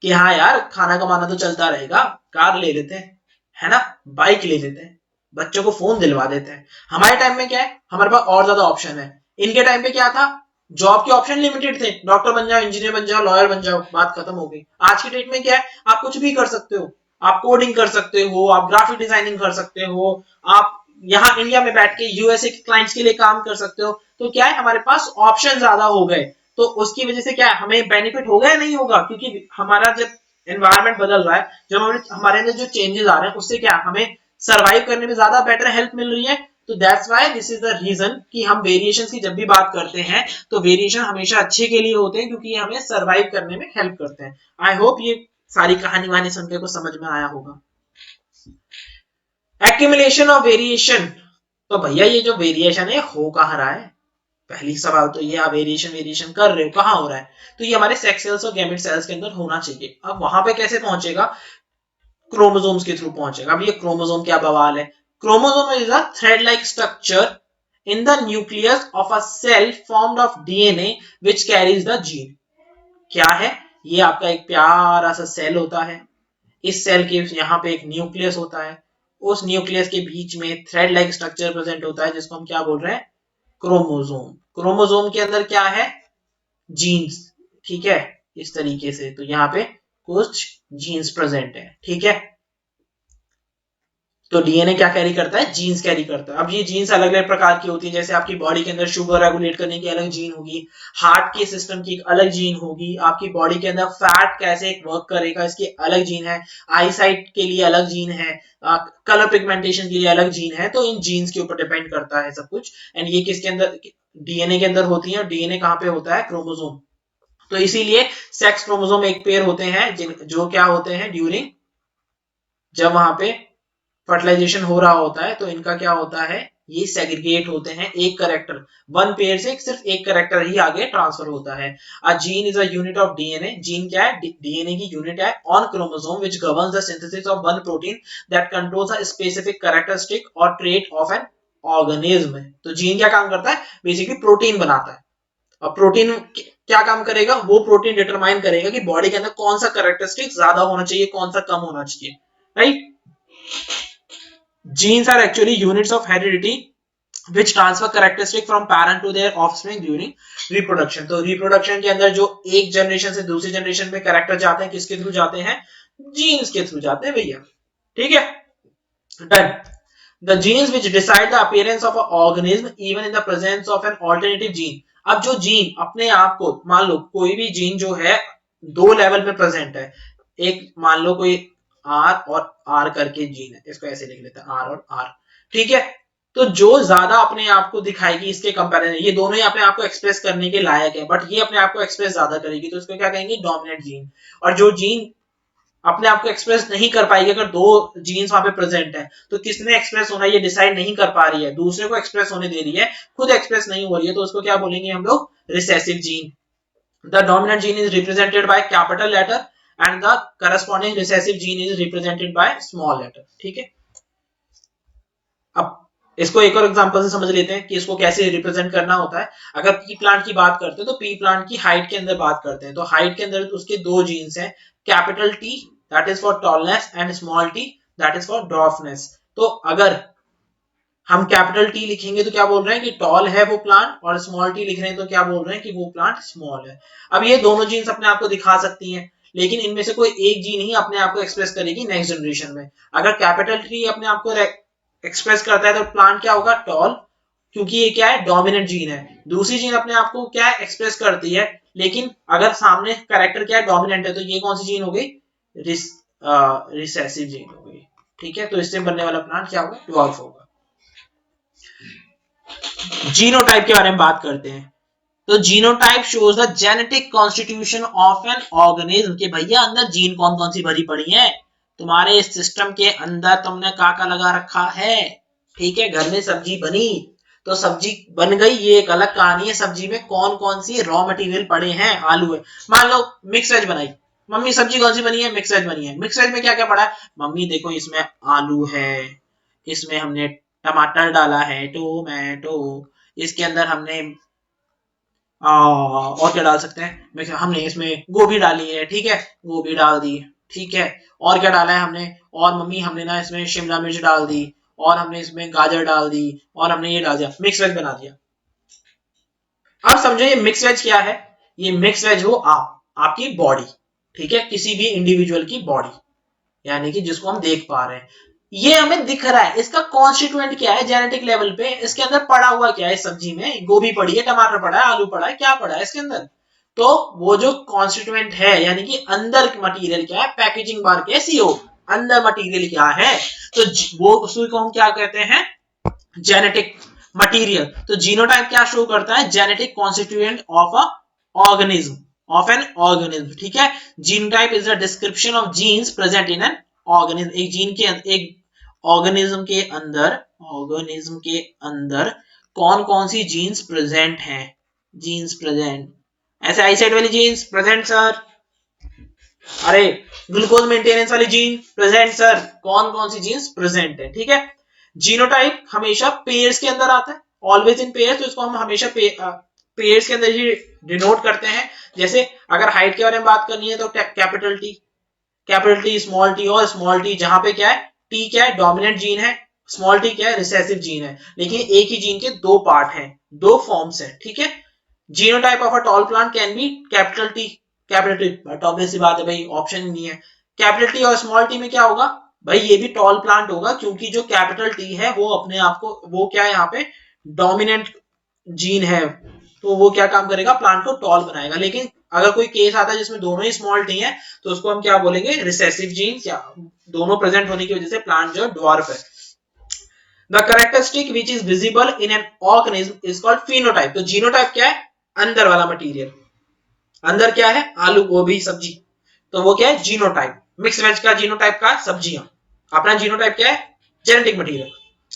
कि हाँ यार खाना कमाना तो चलता रहेगा, कार ले लेते हैं, है ना, बाइक ले लेते हैं, बच्चों को फोन दिलवा देते हैं। हमारे टाइम में क्या है, हमारे पास और ज्यादा ऑप्शन है। इनके टाइम पे क्या था, जॉब के ऑप्शन लिमिटेड थे, डॉक्टर बन जाओ, इंजीनियर बन जाओ, लॉयर बन जाओ, बात खत्म हो गई। आज की डेट में क्या है, आप कुछ भी कर सकते हो, आप कोडिंग कर सकते हो, आप ग्राफिक डिजाइनिंग कर सकते हो, आप यहाँ इंडिया में बैठ के यूएसए के क्लाइंट्स के लिए काम कर सकते हो। तो क्या है, हमारे पास ऑप्शन ज्यादा हो गए। तो उसकी वजह से क्या है, हमें बेनिफिट होगा या नहीं होगा, क्योंकि हमारा जब एनवायरमेंट बदल रहा है, जब हमारे अंदर जो चेंजेस आ रहे हैं, उससे क्या हमें सर्वाइव करने में ज्यादा बेटर हेल्प मिल रही है। तो that's why this is the reason कि हम वेरिएशंस की जब भी बात करते हैं तो वेरिएशन हमेशा अच्छे के लिए होते हैं, क्योंकि ये हमें सर्वाइव करने में हेल्प करते हैं। आई होप ये सारी कहानी वानी सुन के कुछ समझ में आया होगा। एक्यूमुलेशन ऑफ वेरिएशन, तो भैया ये जो वेरिएशन है हो कहाँ रहा है, पहली सवाल तो ये, आप वेरिएशन वेरिएशन कर रहे हो, कहाँ हो रहा है, तो ये हमारे सेक्स सेल्स और गैमेट सेल्स के अंदर होना चाहिए। अब वहां पे कैसे पहुंचेगा, क्रोमोसोम्स के थ्रू पहुंचेगा। अब ये क्रोमोसोम क्या बवाल है, chromosome is a thread like structure in the nucleus of a cell formed of DNA which carries the gene. क्या है, ये आपका एक प्यारा सा सेल होता है, इस सेल के यहाँ पे एक न्यूक्लियस होता है, उस न्यूक्लियस के बीच में थ्रेड लाइक स्ट्रक्चर प्रेजेंट होता है जिसको हम क्या बोल रहे हैं, क्रोमोसोम। क्रोमोसोम के अंदर क्या है, जीन्स, ठीक है, इस तरीके से। तो यहाँ पे कुछ जीन्स प्रेजेंट है, ठीक है। तो डीएनए क्या कैरी करता है, जीन्स कैरी करता है। अब ये जीन्स अलग अलग प्रकार की होती है, जैसे आपकी बॉडी के अंदर शुगर रेगुलेट करने की अलग जीन होगी, हार्ट के सिस्टम की एक अलग जीन होगी, आपकी बॉडी के अंदर फैट कैसे वर्क करेगा इसकी अलग जीन है, आई साइट के लिए अलग जीन है, कलर पिगमेंटेशन के लिए अलग जीन है। तो इन जीन्स के ऊपर डिपेंड करता है सब कुछ। एंड ये किसके अंदर, डीएनए के अंदर होती है, और डीएनए कहाँ पे होता है, क्रोमोसोम। तो इसीलिए सेक्स क्रोमोसोम एक पेयर होते हैं जो क्या होते हैं, ड्यूरिंग जब वहां पे फर्टिलाइजेशन हो रहा होता है तो इनका क्या होता है, ये सेग्रीगेट होते हैं, एक करेक्टर, वन पेयर से सिर्फ एक करेक्टर ही आगे ट्रांसफर होता है। A gene is a unit of DNA, gene क्या है, डीएनए की यूनिट है on chromosome which governs the synthesis of one protein that controls a specific characteristic और ट्रेट ऑफ एन ऑर्गेनिज्म। तो जीन क्या काम करता है, बेसिकली प्रोटीन बनाता है। और प्रोटीन क्या काम करेगा, वो प्रोटीन डिटरमाइन करेगा कि बॉडी के अंदर कौन सा कैरेक्टरिस्टिक ज्यादा होना चाहिए, कौन सा कम होना चाहिए, right. Genes are actually units of heredity which transfer characteristic from parent to their offspring during reproduction। तो reproduction के अंदर जो एक जनरेशन से दूसरी जनरेशन में कैरेक्टर जाते हैं, किसके थ्रू जाते हैं, जीन्स के थ्रू जाते हैं भैया, ठीक है, done. The genes which decide the appearance of an organism even in the presence of an alternative gene। अब जो जीन अपने आप को, मान लो कोई भी जीन जो है दो लेवल में प्रेजेंट है, एक मान लो कोई आर और आर करके जीन है, इसको ऐसे लिख लेते हैं आर और आर, ठीक है। तो जो ज्यादा अपने आप को दिखाएगी इसके कंपैरिजन, ये दोनों ही अपने आप को एक्सप्रेस करने के लायक है, बट ये अपने आप को एक्सप्रेस ज्यादा करेगी तो इसको क्या कहेंगे, डोमिनेंट जीन। और जो जीन अपने आप को एक्सप्रेस नहीं कर पाएगी, अगर दो जीन्स वहां पे प्रेजेंट है तो किसने एक्सप्रेस होना ये डिसाइड नहीं कर पा रही है, दूसरे को एक्सप्रेस होने दे रही है, खुद एक्सप्रेस नहीं हो रही है, तो उसको क्या बोलेंगे हम लोग, recessive gene. The dominant gene is represented by capital letter and the corresponding recessive gene is represented by small letter, ठीक है। अब इसको एक और एग्जांपल से समझ लेते हैं कि इसको कैसे रिप्रेजेंट करना होता है। अगर पी प्लांट की बात करते हैं तो पी प्लांट की हाइट के अंदर बात करते हैं, तो हाइट के अंदर तो उसके दो जीन्स हैं, capital T that is for tallness and small T that is for dwarfness. तो अगर हम कैपिटल टी लिखेंगे तो क्या बोल रहे हैं कि टॉल है वो प्लांट, और स्मॉल टी लिख रहे हैं तो क्या बोल रहे हैं कि वो प्लांट स्मॉल है। अब ये दोनों जीन्स अपने आप को दिखा सकती हैं, लेकिन इनमें से कोई एक जीन ही अपने आप को एक्सप्रेस करेगी नेक्स्ट जनरेशन में। अगर कैपिटल टी अपने आप को एक्सप्रेस करता है तो प्लांट क्या होगा, टॉल, क्योंकि ये क्या है, डोमिनेंट जीन है। दूसरी जीन अपने आप को क्या है, एक्सप्रेस करती है, लेकिन अगर सामने कैरेक्टर क्या है, डोमिनेंट है, तो ये कौन सी जीन हो गई, रिसेसिव जीन हो गई, ठीक है। तो इससे बनने वाला प्लांट क्या होगा, ड्वार्फ होगा। जीनोटाइप के बारे में बात करते हैं। तो genotype shows the genetic constitution of an organism, कि भैया अंदर जीन कौन कौन सी भरी पड़ी है तुम्हारे इस सिस्टम के अंदर, तुमने काका लगा रखा है, ठीक है। घर में सब्जी बनी तो सब्जी बन गई, ये एक अलग कहानी है, सब्जी में कौन कौन सी रॉ मटेरियल पड़े हैं, आलू है, मान लो मिक्स वेज बनाई, मम्मी सब्जी कौन सी बनी है, मिक्स वेज बनी है, मिक्स वेज में क्या क्या पड़ा है, मम्मी देखो इसमें आलू है, इसमें हमने टमाटर डाला है, टोमेटो, इसके अंदर हमने और क्या डाल सकते हैं, हमने इसमें गोभी डाली है, ठीक है, गोभी डाल दी, ठीक है। और क्या डाला है हमने, और मम्मी हमने ना इसमें शिमला मिर्च डाल दी, और हमने इसमें गाजर डाल दी, और हमने ये डाल दिया, मिक्स वेज बना दिया। अब समझो ये मिक्स वेज क्या है, ये मिक्स वेज हो आपकी बॉडी, ठीक है, किसी भी इंडिविजुअल की बॉडी, यानी कि जिसको हम देख पा रहे हैं, ये हमें दिख रहा है, इसका कॉन्स्टिट्यूएंट क्या है जेनेटिक लेवल पे, इसके अंदर पड़ा हुआ क्या है, सब्जी में गोभी पड़ी है, टमाटर पड़ा है, आलू पड़ा है, क्या पड़ा है इसके अंदर, तो वो जो कॉन्स्टिट्यूएंट है, यानी कि अंदर मटेरियल क्या है, पैकेजिंग बार के सीओ, अंदर मटेरियल क्या है, तो वो उसको हम क्या कहते हैं, जेनेटिक मटेरियल। तो जीनोटाइप क्या शो करता है, genetic constituent of a organism, of an organism, ठीक है। Genotype is the description of genes present in an organism, एक जीन के एक ऑर्गेनिज्म के अंदर, ऑर्गेनिज्म के अंदर कौन कौन सी जीन्स प्रेजेंट हैं, जीन्स प्रेजेंट, ऐसे आईसाइट वाली जीन्स प्रेजेंट सर, अरे ग्लूकोज मेंटेनेंस वाली जीन प्रेजेंट सर, कौन कौन सी जीन्स प्रेजेंट है, ठीक है। जीनोटाइप हमेशा पेयर्स के अंदर आता है, ऑलवेज इन पेयर्स, तो इसको हम हमेशा पेयर्स के अंदर ही डिनोट करते हैं। जैसे अगर हाइट के बारे में बात करनी है तो कैपिटल टी, स्मॉल टी, और स्मॉल टी जहां पे क्या है, टी क्या है, डोमिनेंट जीन है, स्मॉल टी क्या है, रिसेसिव जीन है, लेकिन एक ही जीन के दो पार्ट हैं, दो फॉर्म्स हैं, ठीक है। Genotype of a tall plant can be capital T, but obvious सी बात है भाई, ऑप्शन नहीं है। कैपिटल टी और स्मॉल टी में क्या होगा भाई, ये भी टॉल प्लांट होगा, क्योंकि जो कैपिटल टी है वो अपने आप को, वो क्या है यहाँ पे डोमिनेंट जीन है, तो वो क्या काम करेगा, प्लांट को टॉल बनाएगा। लेकिन अगर कोई केस आता है जिसमें दोनों ही स्मॉल टी है, तो उसको हम क्या बोलेंगे, रिसेसिव जीन, या दोनों प्रेजेंट होने की वजह से प्लांट जो है ड्वार्फ है। The characteristic which is visible in an organism is called phenotype. तो जीनोटाइप क्या है? अंदर वाला मटेरियल। अंदर क्या है? आलू गोभी सब्जी, तो वो क्या है? जीनोटाइप। मिक्स वेज का जीनोटाइप का सब्जियां। अपना जीनोटाइप क्या है? Genetic material.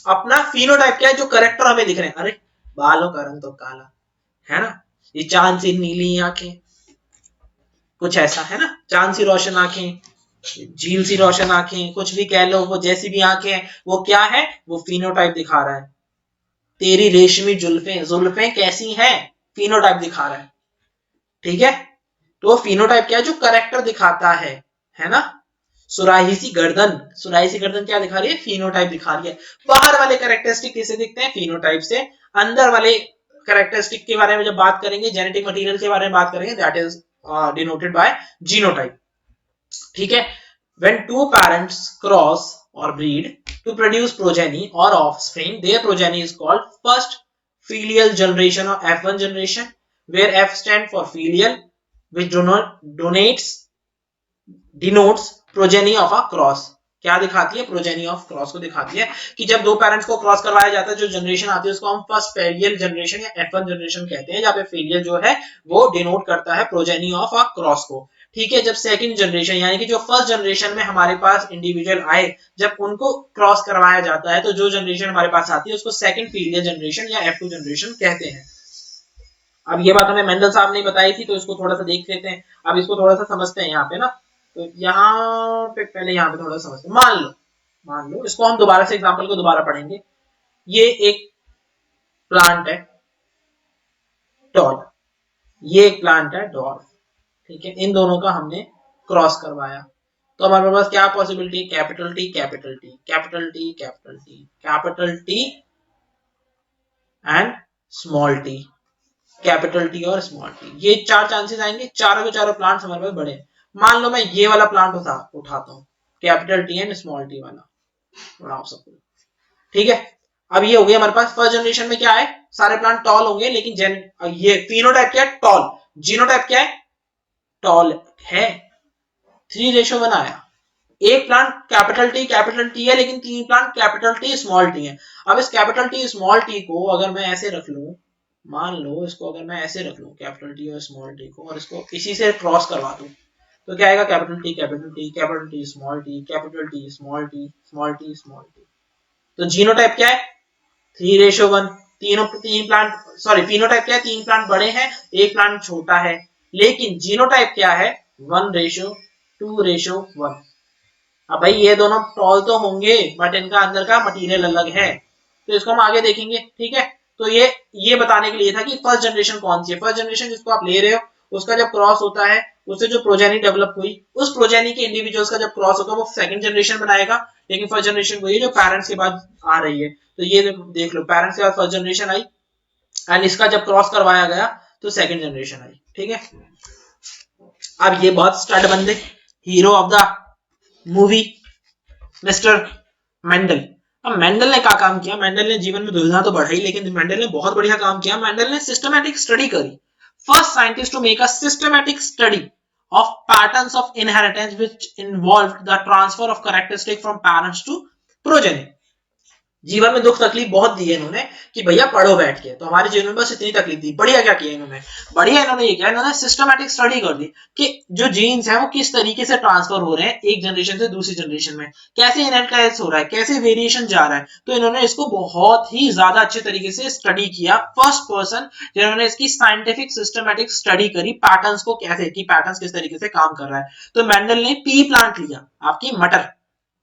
अपना फिनोटाइप क्या है? जो करेक्टर हमें दिख रहे हैं। अरे बालों का रंग तो काला है ना, ये चांद सी नीली आंखें, कुछ ऐसा है ना, चांद सी रोशन आंखें, झील सी रोशन आंखें, कुछ भी कह लो, वो जैसी भी आंखें हैं, वो क्या है? वो फिनोटाइप दिखा रहा है। तेरी रेशमी जुल्फें, जुल्फें कैसी हैं? फिनोटाइप दिखा रहा है। ठीक है, तो फिनोटाइप क्या है? जो करेक्टर दिखाता है ना। सुराही सी गर्दन, सुराही सी गर्दन क्या दिखा रही है? फिनोटाइप दिखा रही है। बाहर वाले कैरेक्टरिस्टिक किसे दिखते हैं? फिनोटाइप से। अंदर वाले कैरेक्टरिस्टिक के बारे में जब बात करेंगे, जेनेटिक मटेरियल के बारे में बात करेंगे, that is denoted by genotype. ठीक है, when two parents cross or breed to produce progeny or offspring, their progeny is called first filial generation or F1 generation, where F stand for filial, which denotes progeny of a cross। क्या दिखाती है? प्रोजेनी ऑफ क्रॉस को दिखाती है कि जब दो पेरेंट्स को क्रॉस करवाया जाता है, जो जनरेशन आती है उसको हम फर्स्ट फेलियल जनरेशन या F1 जनरेशन कहते हैं, जहाँ पे फेलियर जो है वो डिनोट करता है प्रोजेनी ऑफ अ क्रॉस को। ठीक है, जब सेकंड जनरेशन यानी कि जो फर्स्ट जनरेशन में हमारे पास इंडिविजुअल आए, जब उनको क्रॉस करवाया जाता है, तो जो जनरेशन हमारे पास आती है उसको सेकंड फेलियर जनरेशन या F2 जनरेशन कहते हैं। अब ये बात हमें मेंडल साहब ने बताई थी, तो इसको थोड़ा सा देख लेते हैं। अब इसको थोड़ा सा समझते हैं यहाँ पे ना। तो यहाँ पे पहले यहाँ पे थोड़ा सा समझते हैं। मान लो इसको हम दोबारा से एग्जांपल को दोबारा पढ़ेंगे। ये एक प्लांट है डॉल, ये एक प्लांट है डॉल। ठीक है, इन दोनों का हमने क्रॉस करवाया, तो हमारे पास क्या possibility? Capital T capital T capital T capital T capital T and small T, capital T और स्मॉल टी, ये चार चांसेस आएंगे। चारों के चारों प्लांट्स हमारे पास बड़े हैं। मान लो मैं ये वाला प्लांट उठाता हूँ, capital T and small T वाला, बढ़ाओ सबको। ठीक है, अब ये हो गया हमारे पास। फर्स्ट जनरेशन में क्या है? सारे प्लांट टॉल होंगे, लेकिन ये फिनोटाइप क्या है? टॉल। जीनोटाइप क्या है? टॉल है। 3:1 आया। एक प्लांट कैपिटल टी है, लेकिन तीन plant capital T small T है। अब इस कैपिटल टी स्मॉल टी को अगर मैं ऐसे रख लूं, मान लो इसको अगर मैं ऐसे रख लूं, कैपिटल टी और स्मॉल टी को, और इसको इसी से क्रॉस करवा दूं, तो क्या आएगा? Capital T capital T capital T small T capital T small T small T small T. तो जीनोटाइप क्या है? 3:1। तीन प्लांट, सॉरी, फिनोटाइप क्या है? तीन प्लांट बड़े हैं, एक प्लांट छोटा है। लेकिन जीनोटाइप क्या है? 1:2:1। अब भाई ये दोनों टॉल तो होंगे, बट इनका अंदर का मटेरियल अलग है, तो इसको हम आगे देखेंगे। ठीक है, तो ये बताने के लिए था कि फर्स्ट जनरेशन कौन सी है। फर्स्ट जनरेशन जिसको आप ले रहे हो, उसका जब क्रॉस होता है, उससे जो प्रोजेनी डेवलप हुई, उस प्रोजेनी के इंडिविजुअल्स का जब क्रॉस होगा, वो सेकंड जनरेशन बनाएगा। लेकिन फर्स्ट जनरेशन वही है जो पेरेंट्स के बाद आ रही है। तो ये देख लो, पेरेंट्स के बाद फर्स्ट जनरेशन आई, एंड इसका जब क्रॉस करवाया गया तो सेकंड जनरेशन आई। ठीक है, अब ये बहुत स्टड बंदे, hero of the movie mister Mendel. अब मेंडल ने क्या काम किया? मेंडल ने जीवन में दुविधा तो बढ़ाई, लेकिन मेंडल ने बहुत बढ़िया काम किया। मेंडल ने सिस्टमैटिक स्टडी करी, first scientist to make a systematic study of patterns of inheritance which involved the transfer of characteristic from parents to progeny। जीवन में दुख तकलीफ बहुत दी है इन्होंने कि भैया पढ़ो बैठ के, तो हमारे जीवन में बस इतनी तकलीफ दी। बढ़िया क्या किया इन्होंने? बढ़िया इन्होंने ये किया, इन्होंने सिस्टमैटिक स्टडी कर दी कि जो जीन्स हैं वो किस तरीके से ट्रांसफर हो रहे हैं एक जनरेशन से दूसरी जनरेशन में, कैसे इनहेरिटेंस हो रहा है, कैसे वेरिएशन जा रहा है। तो इन्होंने इसको बहुत ही ज्यादा अच्छे तरीके से स्टडी किया। फर्स्ट पर्सन जिन्होंने इसकी साइंटिफिक सिस्टमैटिक स्टडी करी, पैटर्न्स को कैसे, कि पैटर्न्स किस तरीके से काम कर रहा है। तो मेंडल ने पी प्लांट लिया, आपकी मटर,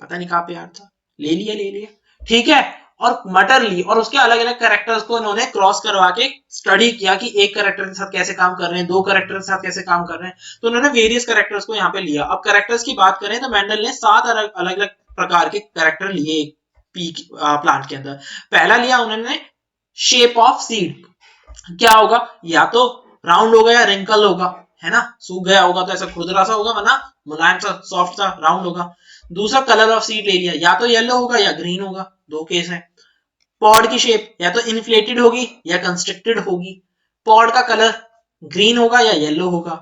पता नहीं कहाँ पे यार था, ले लिया। ठीक है, और मटर ली, और उसके अलग अलग कैरेक्टर्स को इन्होंने क्रॉस करवा के स्टडी किया कि एक कैरेक्टर के साथ कैसे काम कर रहे हैं, दो कैरेक्टर के साथ कैसे काम कर रहे हैं। तो उन्होंने वेरियस कैरेक्टर्स को यहाँ पे लिया। अब कैरेक्टर्स की बात करें तो मेंडल ने 7 अलग अलग प्रकार के कैरेक्टर लिए पी प्लांट के अंदर। पहला लिया उन्होंने शेप ऑफ सीड, क्या होगा? या तो राउंड होगा या रिंकल होगा, है ना, सूख गया होगा तो ऐसा खुरदरा सा होगा, वरना मुलायम सा सॉफ्ट सा राउंड होगा। दूसरा कलर ऑफ सीड ले लिया, या तो येलो होगा या ग्रीन होगा, दो केस है। पॉड की शेप, या तो इन्फ्लेटेड होगी या कंस्ट्रिक्टेड होगी। पॉड का कलर ग्रीन होगा या येलो होगा।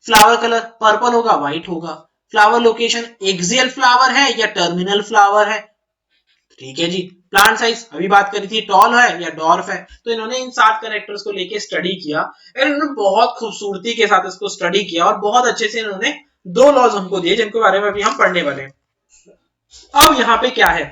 फ्लावर कलर पर्पल होगा, व्हाइट होगा। फ्लावर लोकेशन एक्सियल फ्लावर है या टर्मिनल फ्लावर है। ठीक है जी। प्लांट साइज अभी बात करी थी, टॉल है या डॉर्फ है। तो इन्होंने इन 7 कैरेक्टर्स को लेके स्टडी किया और इन्होंने बहुत खूबसूरती के साथ इसको स्टडी किया और बहुत अच्छे से इन्होंने 2 लॉज हमको दिए जिनके बारे में अभी हम पढ़ने वाले हैं। अब यहाँ पे क्या है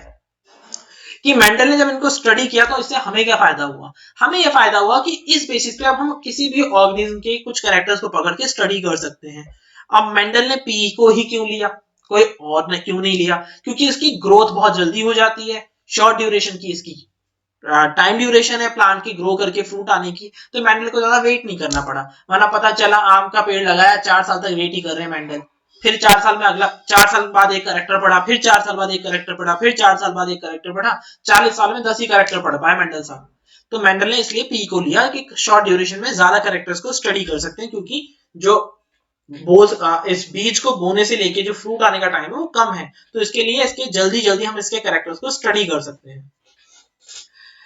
कि मेंडल ने जब इनको स्टडी किया तो इससे हमें क्या फायदा हुआ, हमें यह फायदा हुआ कि इस बेसिस पे अब हम किसी भी ऑर्गेनिज्म के कुछ कैरेक्टर्स को पकड़ के स्टडी कर सकते हैं। अब मेंडल ने पी को ही क्यों लिया, कोई और ने क्यों नहीं लिया, क्योंकि इसकी ग्रोथ बहुत जल्दी हो जाती है, शॉर्ट ड्यूरेशन की इसकी टाइम ड्यूरेशन है प्लांट की ग्रो करके फ्रूट आने की, तो मेंडल को ज्यादा वेट नहीं करना पड़ा। वरना पता चला आम का पेड़ लगाया 4 साल तक वेट ही कर रहे हैं मेंडल, फिर 4 साल में अगला 4 साल बाद एक कैरेक्टर पढ़ा, फिर 4 साल बाद एक कैरेक्टर पढ़ा, फिर 4 साल बाद एक कैरेक्टर पढ़ा, 40 साल में 10 ही कैरेक्टर पढ़ पाए मेंडल साहब। तो मेंडल ने इसलिए पी को लिया कि शॉर्ट ड्यूरेशन में ज्यादा कैरेक्टर्स को स्टडी कर सकते हैं, क्योंकि जो इस बीज को बोने से लेके जो फ्रूट आने का टाइम है वो कम है, तो इसके लिए इसके जल्दी जल्दी हम इसके कैरेक्टर्स को स्टडी कर सकते हैं।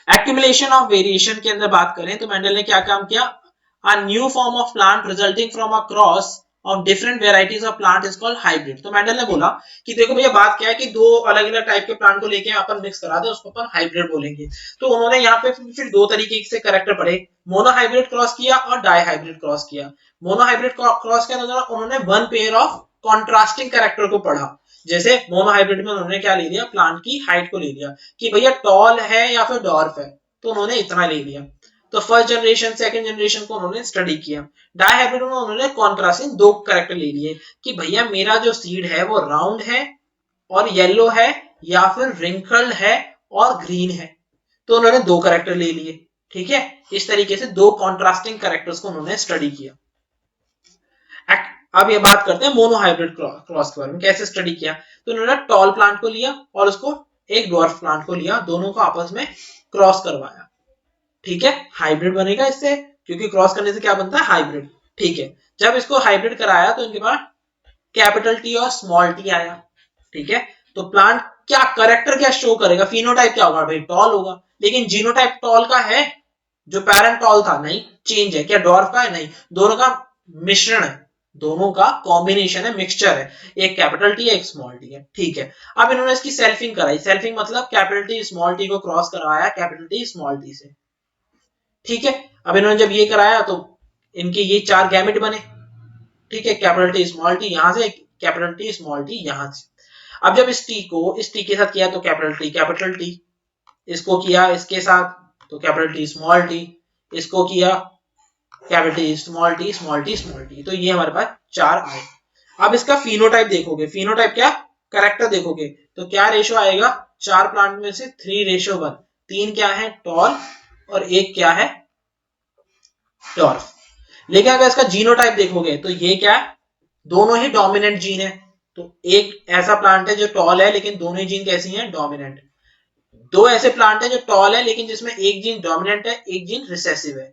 एक्यूमुलेशन ऑफ वेरिएशन के अंदर बात करें तो मेंडल ने क्या काम किया, a new form of plant resulting from a cross of different varieties of plant is called hybrid. तो मेंडल ने बोला कि देखो भैया बात क्या है कि 2 अलग अलग टाइप के प्लांट को लेके अपन मिक्स करा दे, उसको अपन हाइब्रिड बोलेंगे। तो उन्होंने यहाँ पे फिर 2 तरीके से कैरेक्टर पढ़े, मोनो हाइब्रिड क्रॉस किया और डाई हाइब्रिड क्रॉस किया। मोनो हाइब्रिड क्रॉस के अंदर उन्होंने 1 पेयर ऑफ कॉन्ट्रास्टिंग कैरेक्टर को पढ़ा। जैसे मोनो हाइब्रिड में उन्होंने क्या ले लिया, प्लांट की हाइट को ले लिया कि भैया टॉल है या फिर डॉर्फ है, तो उन्होंने इतना ले लिया। तो फर्स्ट जनरेशन सेकंड जनरेशन को उन्होंने स्टडी किया। डाई हाइब्रिड में उन्होंने कॉन्ट्रास्टिंग 2 कैरेक्टर ले लिए कि भैया मेरा जो सीड है वो राउंड है और येलो है या फिर रिंकल्ड है और ग्रीन है, तो उन्होंने 2 कैरेक्टर ले लिए। ठीक है, इस तरीके से 2 कॉन्ट्रास्टिंग कैरेक्टर्स को उन्होंने स्टडी किया। अब ये बात करते हैं मोनो हाइब्रिड क्रॉस के बारे में, कैसे स्टडी किया। तो उन्होंने टॉल प्लांट को लिया और उसको एक डॉर्फ प्लांट को लिया, दोनों को आपस में क्रॉस करवाया। ठीक है, हाइब्रिड बनेगा इससे, क्योंकि क्रॉस करने से क्या बनता है, हाइब्रिड। ठीक है, जब इसको हाइब्रिड कराया तो इनके पास कैपिटल टी और स्मॉल टी आया। ठीक है, तो प्लांट क्या कैरेक्टर क्या शो करेगा, फिनोटाइप क्या होगा भाई, टॉल होगा। लेकिन जीनोटाइप टॉल का है, जो पैरेंट टॉल था नहीं, चेंज है। क्या डॉर्फ का है, नहीं, दोनों का मिश्रण है, दोनों का कॉम्बिनेशन है, मिक्सचर है, एक कैपिटल टी है एक स्मॉल टी है। ठीक है, अब इन्होंने इसकी सेल्फिंग कराई, सेल्फिंग मतलब कैपिटल टी स्मॉल टी को क्रॉस करवाया कैपिटल टी स्मॉल टी से। ठीक है, अब इन्होंने जब ये कराया तो इनके ये 4 गैमेट बने। ठीक है, कैपिटल टी स्मॉल टी यहां से, कैपिटल टी स्मॉल टी यहां से। अब जब इस टी को इस टी के साथ किया तो कैपिटल टी, इसको किया इसके साथ तो कैपिटल टी स्मॉल टी, इसको किया capital T small T small T small T, तो ये हमारे पास 4 आए। अब इसका फिनोटाइप देखोगे, फिनोटाइप क्या, कैरेक्टर देखोगे तो क्या रेशो आएगा, 4 प्लांट में से 3:1, 3 क्या है टॉल और 1 क्या है डॉर्फ। लेकिन अगर इसका जीनोटाइप देखोगे तो ये क्या है, दोनों ही डोमिनेंट जीन है। तो एक ऐसा प्लांट है जो टॉल है लेकिन दोनों ही जीन कैसी हैं, डोमिनेंट। 2 ऐसे प्लांट है जो टॉल है लेकिन जिसमें एक जीन डोमिनेंट है एक जीन रिसेसिव है,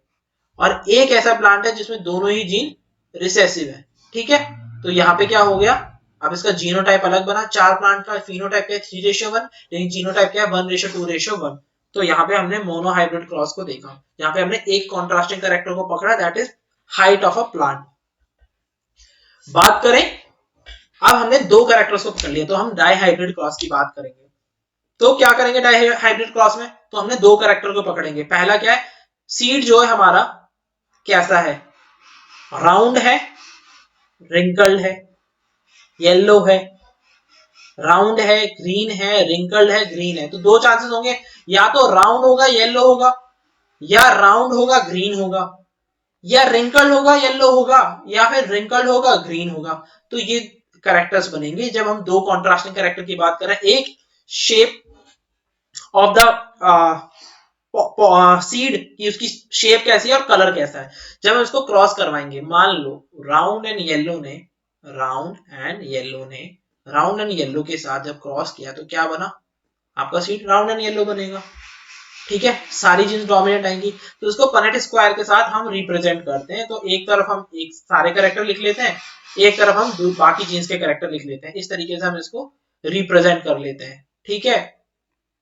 और एक ऐसा प्लांट है जिसमें दोनों ही जीन रिसेसिव है। ठीक है, तो यहाँ पे क्या हो गया, अब इसका जीनोटाइप अलग बना, 4 प्लांट का फिनोटाइप क्या है 3:1, लेकिन जीनोटाइप क्या है 1:2:1। तो यहाँ पे हमने मोनो हाइब्रिड क्रॉस को देखा, यहाँ पे हमने एक कॉन्ट्रास्टिंग कैरेक्टर को पकड़ा, that is height of a plant. बात करें, अब हमने 2 कैरेक्टर्स को पकड़ लिया, तो हम डाई हाइब्रिड क्रॉस की बात करेंगे। तो क्या करेंगे डाई हाइब्रिड क्रॉस में, तो हमने 2 कैरेक्टर को पकड़ेंगे। पहला क्या है, सीड जो है हमारा कैसा है, राउंड है, रिंकल्ड है, येलो है, राउंड है, ग्रीन है, रिंकल्ड है, ग्रीन है। तो 2 चांसेस होंगे, या तो राउंड होगा येलो होगा, या राउंड होगा ग्रीन होगा, या रिंकल्ड होगा येलो होगा, या फिर रिंकल्ड होगा ग्रीन होगा। तो ये कैरेक्टर्स बनेंगे जब हम 2 कॉन्ट्रास्टिंग कैरेक्टर की बात करें। एक शेप ऑफ द सीड की उसकी शेप कैसी है और कलर कैसा है, जब हम इसको क्रॉस करवाएंगे, मान लो राउंड एंड येलो ने राउंड एंड येलो के साथ जब क्रॉस किया तो क्या बना, आपका सीड राउंड एंड येलो बनेगा। ठीक है, सारी जीन्स डोमिनेंट आएंगी, तो इसको पनेट स्क्वायर के साथ हम रिप्रेजेंट करते हैं। तो एक तरफ हम एक सारे कैरेक्टर लिख लेते हैं, एक तरफ हम बाकी जीन्स के कैरेक्टर लिख लेते हैं, इस तरीके से हम इसको रिप्रेजेंट कर लेते हैं। ठीक है,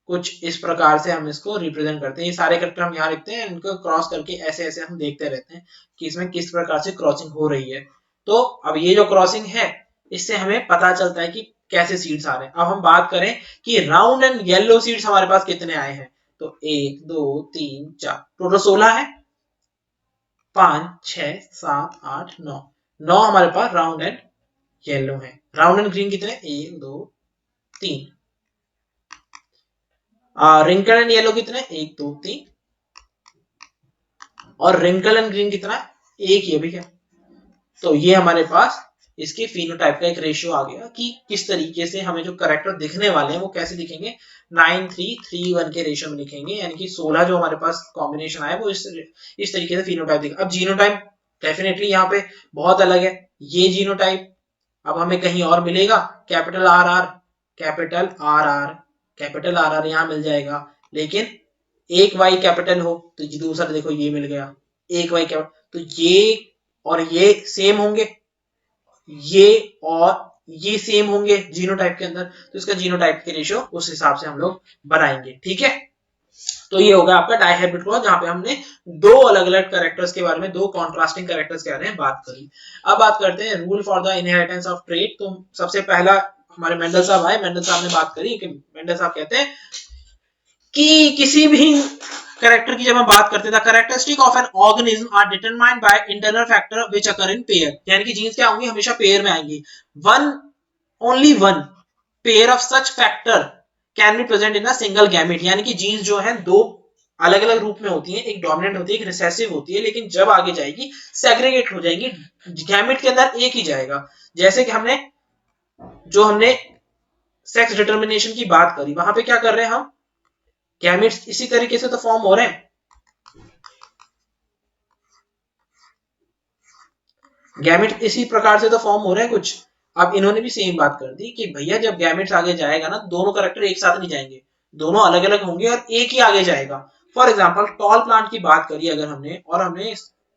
कुछ इस प्रकार से हम इसको रिप्रेजेंट करते हैं। ये सारे कैरेक्टर हम यहाँ लिखते हैं, इनको क्रॉस करके ऐसे ऐसे हम देखते रहते हैं कि इसमें किस प्रकार से क्रॉसिंग हो रही है। तो अब ये जो क्रॉसिंग है इससे हमें पता चलता है कि कैसे सीड्स आ रहे हैं। अब हम बात करें कि राउंड एंड येलो सीड्स हमारे पास कितने आए हैं, तो 1 2 3 4 टोटल 16 है, 5 6 7 8 9, 9 हमारे पास राउंड एंड येलो है। राउंड एंड ग्रीन कितने, 1 2 3। रिंकल एंड येलो कितने, 1 2 3, और रिंकल एंड ग्रीन कितना, एक ही है भैया। तो ये हमारे पास इसके फिनोटाइप का एक रेशियो आ गया कि किस तरीके से हमें जो करेक्टर दिखने वाले हैं वो कैसे दिखेंगे, 9 3 3 1 के रेशियो में दिखेंगे, यानी कि 16 जो हमारे पास कॉम्बिनेशन आया वो इस तरीके से फिनोटाइप दिखेगा। अब जीनोटाइप डेफिनेटली यहाँ पे बहुत अलग है। ये जीनोटाइप अब हमें कहीं और मिलेगा, capital R R, capital R R, capital R R यहाँ मिल जाएगा, लेकिन एक वाई कैपिटल हो तो दूसरा देखो ये मिल गया, एक वाई कैपिटल, तो ये और ये सेम होंगे, ये और ये सेम होंगे जीनोटाइप के अंदर, तो इसका जीनोटाइप के रेशियो उस हिसाब से हम लोग बनाएंगे। ठीक है, तो ये होगा आपका डाइहाइब्रिड क्रॉस, जहां पे हमने दो अलग अलग कैरेक्टर्स के बारे में, दो कॉन्ट्रास्टिंग कैरेक्टर्स के बारे में बात करी। अब बात करते हैं rule for the inheritance of trait. तो सबसे पहला हमारे मेंडल साहब आए, मेंडल साहब ने बात करी कि मेंडल साहब कहते हैं कि किसी भी कैरेक्टर की जब हम बात करते हैं, the characteristic of an organism are determined by internal factor which occur in pair, यानी कि जीन्स क्या होंगी, हमेशा पेयर में आएंगी। One only one pair of such factor can be present in a single gamete, यानी कि जीन्स जो है दो अलग अलग रूप में होती है, एक डोमिनेंट होती है, एक रिसेसिव होती है, लेकिन जब आगे जाएगी सेग्रीगेट हो जाएंगी, गैमेट के अंदर एक ही जाएगा। जैसे कि हमने सेक्स डिटर्मिनेशन की बात करी, वहां पे क्या कर रहे हैं हम, गैमेट्स इसी तरीके से तो फॉर्म हो रहे हैं, गैमेट इसी प्रकार से तो फॉर्म हो रहे हैं कुछ। अब इन्होंने भी सेम बात कर दी कि भैया जब गैमेट्स आगे जाएगा ना, दोनों कैरेक्टर एक साथ नहीं जाएंगे, दोनों अलग अलग होंगे और एक ही आगे जाएगा। फॉर एग्जाम्पल टॉल प्लांट की बात करी अगर हमने, और हमने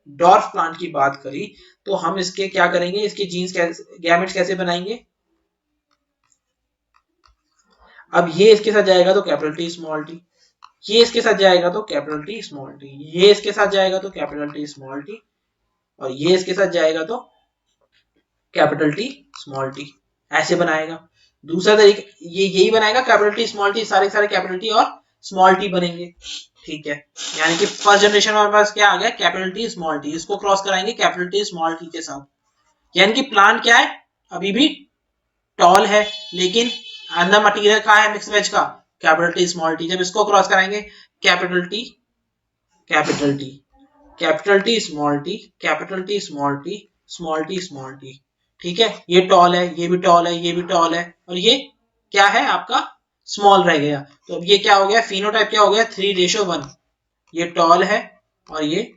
डॉर्फ प्लांट की बात करी, तो हम इसके क्या करेंगे, इसके जीन्स गैमेट्स कैसे बनाएंगे। अब ये इसके साथ जाएगा तो कैपिटल टी स्मॉल टी, ये इसके साथ जाएगा तो कैपिटल टी स्मॉल टी, ये इसके साथ जाएगा तो कैपिटल टी स्मॉल टी, और ये इसके साथ जाएगा तो कैपिटल टी स्मॉल टी, ऐसे बनाएगा। दूसरा तरीका ये यही बनाएगा, कैपिटल टी स्मॉल टी, सारे सारे कैपिटल टी और स्मॉल टी बनेंगे। ठीक है, यानी कि फर्स्ट जनरेशन में हमारे पास क्या आ गया, कैपिटल टी स्मॉल टी, इसको क्रॉस कराएंगे कैपिटल टी स्मॉल टी के साथ, यानी कि प्लांट क्या है, अभी भी टॉल है, लेकिन अंदर मटेरियल क्या है, मिक्स वेज का, कैपिटल टी स्मॉल टी। जब इसको क्रॉस कराएंगे capital T capital T, capital T small T, capital T small T, small T small T. ठीक है, ये टॉल है, ये भी टॉल है, ये भी टॉल है, और ये क्या है आपका स्मॉल रह गया। तो अब ये क्या हो गया, फिनोटाइप क्या हो गया, 3:1, ये टॉल है और ये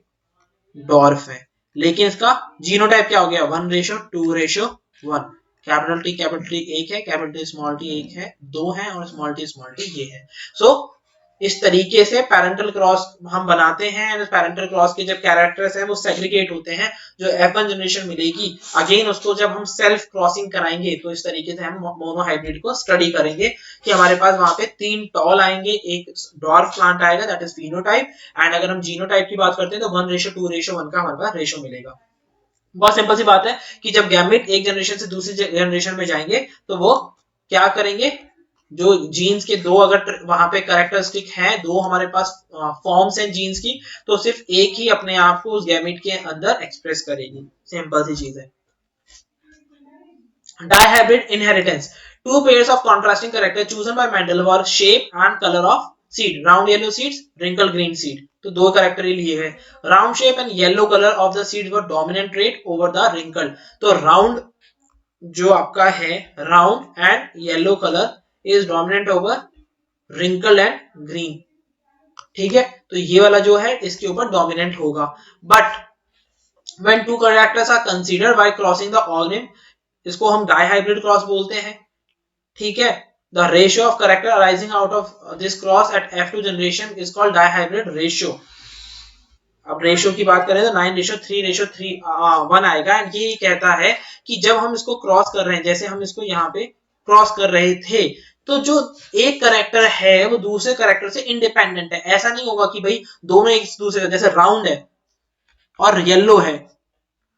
डॉर्फ है, लेकिन इसका जीनोटाइप क्या हो गया, 1:2:1। कैपिटल टी एक है, कैपिटल टी स्मॉल टी एक है, दो है, और स्मॉल टी ये है। सो इस तरीके से पैरेंटल क्रॉस हम बनाते हैं। पैरेंटल क्रॉस के जब कैरेक्टर्स हैं वो सेग्रीगेट होते हैं, जो F1 जनरेशन मिलेगी अगेन उसको जब हम सेल्फ क्रॉसिंग कराएंगे, तो इस तरीके से हम मोनोहाइब्रिड को स्टडी करेंगे कि हमारे पास वहां पे 3 टॉल आएंगे, एक डॉर्फ प्लांट आएगा, दैट इज फिनोटाइप, एंड अगर हम जीनोटाइप की बात करते हैं तो 1:2:1 का हमारे पास रेशियो मिलेगा। बहुत सिंपल सी बात है कि जब गैमेट एक जनरेशन से दूसरी जनरेशन में जाएंगे तो वो क्या करेंगे, जो जीन्स के दो अगर वहां पे कैरेक्टरिस्टिक हैं, दो हमारे पास फॉर्म्स हैं जीन्स की, तो सिर्फ एक ही अपने आप को उस गैमेट के अंदर एक्सप्रेस करेगी। सिंपल सी चीज है। Dihybrid inheritance, two pairs of contrasting characters chosen by Mendel were shape and color of seed, round yellow seeds, wrinkled green seed। तो दो कैरेक्टर लिए गए, round shape and yellow colour of the seeds were dominant trait over the wrinkled. तो राउंड जो आपका है, round and yellow colour is dominant over wrinkle and green. ठीक है, तो ये वाला जो है इसके ऊपर डोमिनेंट होगा। But when two characters are considered by crossing the organism, इसको हम डाइहाइब्रिड क्रॉस बोलते हैं। ठीक है, the ratio of character arising out of this cross at F2 generation is called dihybrid ratio. अब रेशियो की बात करें तो 9:3:1 आएगा, एंड ये कहता है कि जब हम इसको क्रॉस कर रहे हैं, जैसे हम इसको यहाँ पे क्रॉस कर रहे थे, तो जो एक करेक्टर है वो दूसरे करेक्टर से इंडिपेंडेंट है। ऐसा नहीं होगा कि भाई दोनों एक दूसरे का, जैसे राउंड है और येलो है,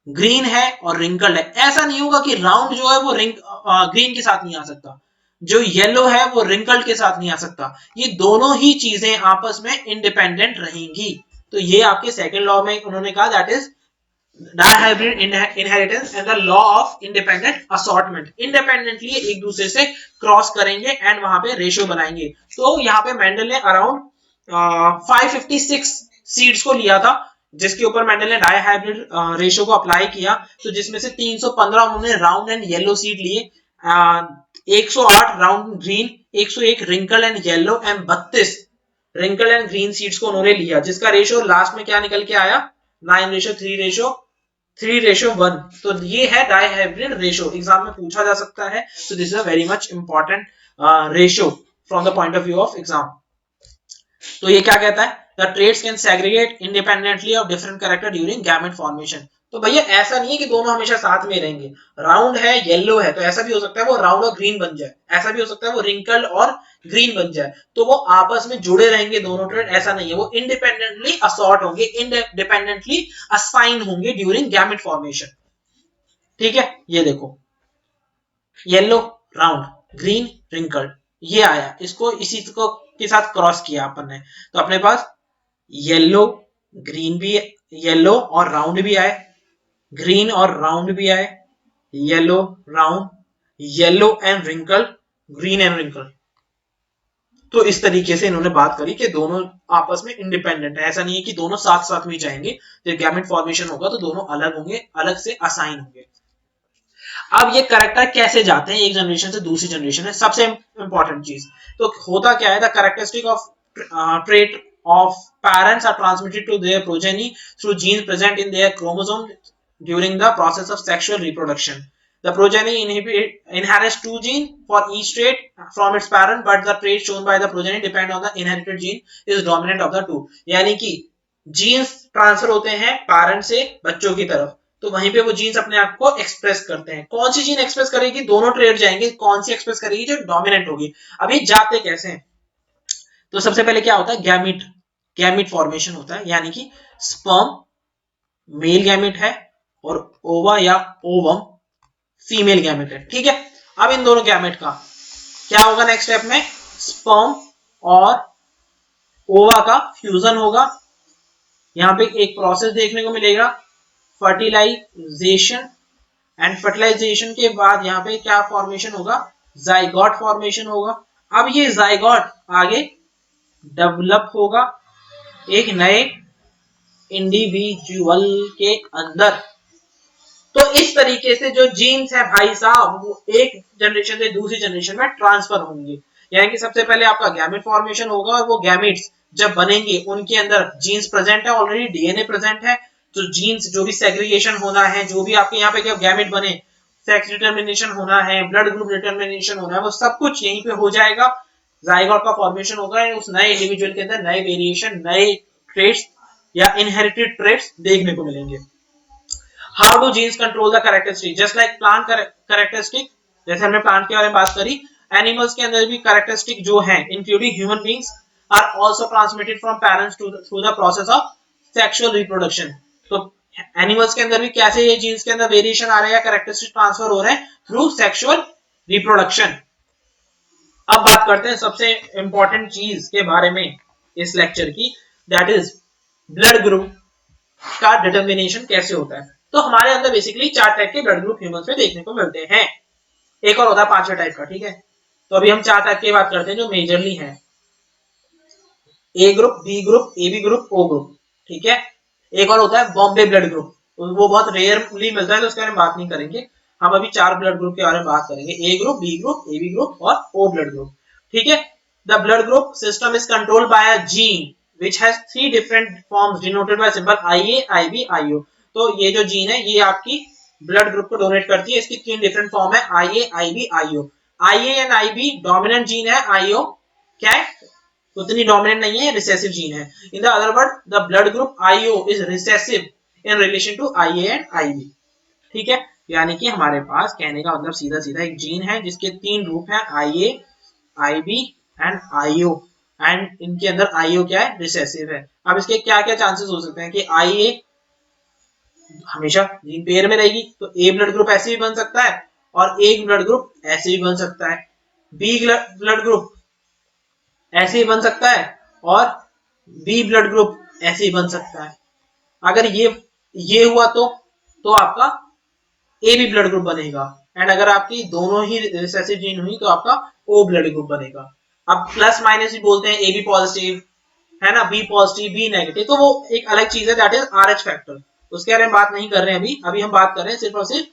ग्रीन है और रिंकल्ड है, ऐसा नहीं होगा कि राउंड जो है वो ग्रीन के साथ नहीं आ सकता, जो येलो है वो रिंकल्ड के साथ नहीं आ सकता। ये दोनों ही चीजें आपस में इंडिपेंडेंट रहेंगी। तो ये आपके सेकंड लॉ में उन्होंने कहा, that is dihybrid inheritance and the law of independent assortment. Independently एक दूसरे से क्रॉस करेंगे एंड वहां पे रेशियो बनाएंगे। तो यहाँ पे मेंडल ने अराउंड 556 सीड्स को लिया था, जिसके ऊपर मेंडल ने डायहाइब्रिड रेशियो को अप्लाई किया। तो जिसमें से 315 उन्होंने राउंड एंड येलो सीड लिए, 108 round green, 101 wrinkle and yellow and 32 wrinkle and green seeds को उन्होंने लिया, जिसका रेशियो लास्ट में क्या निकल के आया, 9:3:1। तो ये है डायहाइब्रिड रेशियो, एग्जाम में पूछा जा सकता है। तो this is a very much important ratio from the point of view of exam. तो ये क्या कहता है, the traits can segregate independently of different character during gamete formation. तो भैया ऐसा नहीं है कि दोनों हमेशा साथ में रहेंगे, राउंड है येलो है तो ऐसा भी हो सकता है वो राउंड और ग्रीन बन जाए, ऐसा भी हो सकता है वो रिंकल और ग्रीन बन जाए। तो वो आपस में जुड़े रहेंगे दोनों ट्रेड, ऐसा नहीं है, वो इंडिपेंडेंटली असॉर्ट होंगे, इंडिपेंडेंटली असाइन होंगे ड्यूरिंग गैमेट फॉर्मेशन। ठीक है, ये देखो येलो राउंड, ग्रीन रिंकल्ड, ये आया, इसको इसी को के साथ क्रॉस किया अपन ने, तो अपने पास येलो ग्रीन भी, येलो और राउंड भी आए, ग्रीन और राउंड भी आए, yellow round, yellow and wrinkle, green and wrinkle. तो इस तरीके से इन्होंने बात करी कि दोनों आपस में इंडिपेंडेंट है, ऐसा नहीं है कि दोनों साथ साथ में जाएंगे। जब गैमेट फॉर्मेशन होगा तो दोनों अलग होंगे, अलग से असाइन होंगे। अब ये कैरेक्टर कैसे जाते हैं एक जनरेशन से दूसरी जनरेशन में, सबसे इंपॉर्टेंट चीज तो होता क्या है, the characteristic of trait of parents are transmitted to their progeny through genes present in their chromosome during the process of sexual reproduction. The progeny inherits two genes for each trait from its parent, but the traits shown by the progeny depend on the inherited gene is dominant of the two. यानी कि जीन्स ट्रांसफर होते हैं पेरेंट से बच्चों की तरफ, तो वहीं पे वो जीन्स अपने आप को एक्सप्रेस करते हैं। कौन सी जीन एक्सप्रेस करेगी, दोनों ट्रेट जाएंगे, कौन सी एक्सप्रेस करेगी, जो डोमिनेंट होगी। अभी जाते कैसे हैं, तो सबसे पहले क्या होता है, गैमिट फॉर्मेशन होता है, यानी कि स्पर्म मेल गैमिट है और ओवा या ओवम फीमेल गैमिट है। ठीक है, अब इन दोनों गैमिट का क्या होगा, नेक्स्ट स्टेप में स्पर्म और ओवा का फ्यूजन होगा। यहां पे एक प्रोसेस देखने को मिलेगा, फर्टिलाइजेशन, एंड फर्टिलाइजेशन के बाद यहाँ पे क्या फॉर्मेशन होगा, जाइगोट फॉर्मेशन होगा। अब ये जाइगोट आगे डेवलप होगा एक नए इंडिविजुअल के अंदर। तो इस तरीके से जो जीन्स है भाई साहब, वो एक जनरेशन से दूसरी जनरेशन में ट्रांसफर होंगे। यानी कि सबसे पहले आपका गैमेट फॉर्मेशन होगा और वो गैमेट्स जब बनेंगे उनके अंदर जीन्स प्रेजेंट है, ऑलरेडी डीएनए प्रेजेंट है, तो जीन्स जो भी सेग्रीगेशन होना है, जो भी आपके यहाँ पे क्या गैमेट बने, सेक्स डिटरमिनेशन होना है, ब्लड ग्रुप डिटरमिनेशन होना है, वो सब कुछ यहीं पे हो जाएगा। जाइगोट का फॉर्मेशन होगा, उस नए इंडिविजुअल के अंदर नए वेरिएशन, नए ट्रेट्स या इनहेरिटेड ट्रेट्स देखने को मिलेंगे। How do jeans control the characteristic, just like plant characteristic, जैसे हमने प्लांट के बारे में बात करी, एनिमल्स के अंदर भी कैरेक्टरिस्टिक जो है including human beings are also transmitted from parents through the process of sexual reproduction. तो एनिमल्स के अंदर भी कैसे ये जीन्स के अंदर वेरिएशन आ रहे हैं, कैरेक्टरिस्टिक ट्रांसफर हो रहे हैं थ्रू सेक्सुअल रिप्रोडक्शन। अब बात करते हैं सबसे इंपॉर्टेंट चीज के बारे में इस लेक्चर की, दैट इज ब्लड ग्रुप का डिटर्मिनेशन कैसे होता है। तो हमारे अंदर बेसिकली 4 टाइप के ब्लड ग्रुप ह्यूमंस में देखने को मिलते हैं, एक और होता है 5वें टाइप का। ठीक है, तो अभी हम 4 टाइप की बात करते हैं जो मेजरली हैं, A group, B group, AB group, O group. ठीक है, एक और होता है बॉम्बे ब्लड ग्रुप, वो बहुत रेयरली मिलता है तो उसके बारे में बात नहीं करेंगे। हम अभी 4 ब्लड ग्रुप के बारे में बात करेंगे, A group, B group, AB group और ओ ब्लड ग्रुप। ठीक है, the blood group system is controlled by a gene which has 3 different forms denoted by symbol IA, IB, IO। तो ये जो जीन है ये आपकी ब्लड ग्रुप को डोनेट करती है, इसकी 3 डिफरेंट फॉर्म है, IA, IB, IO। IA and IB dominant gene है, IO क्या है, उतनी डोमिनेंट नहीं है, रिसेसिव जीन है। In the other word the blood group IO is recessive in relation to IA and IB। ठीक है, यानी कि हमारे पास कहने का मतलब सीधा सीधा एक जीन है जिसके 3 रूप हैं, IA, IB and IO, and इनके अंदर IO क्या है, रिसेसिव है। अब इसके क्या क्या चांसेस हो सकते हैं कि IA हमेशा जीन पेयर में रहेगी, तो ए ब्लड ग्रुप ऐसे भी बन सकता है, और एक ब्लड ग्रुप ऐसे भी बन सकता है, बी ब्लड ग्रुप ऐसे ही बन सकता है और बी ब्लड ग्रुप ऐसे ही बन सकता है। अगर ये हुआ तो आपका ए बी ब्लड ग्रुप बनेगा, एंड अगर आपकी दोनों ही रिसेसिव जीन हुई तो आपका ओ ब्लड ग्रुप बनेगा। अब प्लस माइनस भी बोलते हैं, ए बी पॉजिटिव है ना, बी पॉजिटिव बी नेगेटिव, तो वो एक अलग चीज है, that is R H factor, उसके बारे में बात नहीं कर रहे हैं अभी। अभी हम बात कर रहे हैं सिर्फ और सिर्फ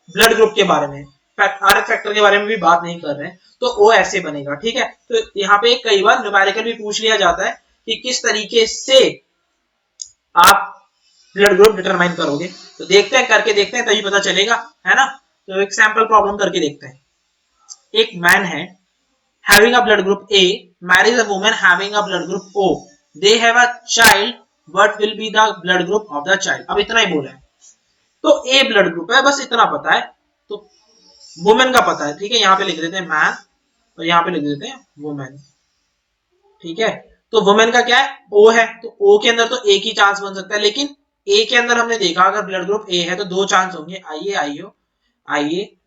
ब्लड ग्रुप के बारे में, आर एच फैक्टर के बारे में भी बात नहीं कर रहे हैं। तो ओ ऐसे बनेगा, ठीक है। तो यहाँ पे कई बार न्यूमेरिकल भी पूछ लिया जाता है कि किस तरीके से आप ब्लड ग्रुप डिटरमाइन करोगे। तो देखते हैं, करके देखते हैं, तभी पता चलेगा, है ना। तो एक सैंपल प्रॉब्लम करके देखते हैं। एक मैन है having a blood group A marries a woman having a blood group O. They have a child. What will be the blood group of the child? अब इतना ही बोला है, तो A ब्लड ग्रुप है, बस इतना पता है। तो वुमेन का पता है, ठीक है, यहाँ पे लिख देते हैं मैन और यहाँ पे लिख देते हैं वुमेन, ठीक है। तो वुमेन का क्या है, ओ है, तो ओ के अंदर तो एक ही चांस बन सकता है, लेकिन ए के अंदर हमने देखा अगर ब्लड ग्रुप ए है तो दो चांस होंगे, आई ए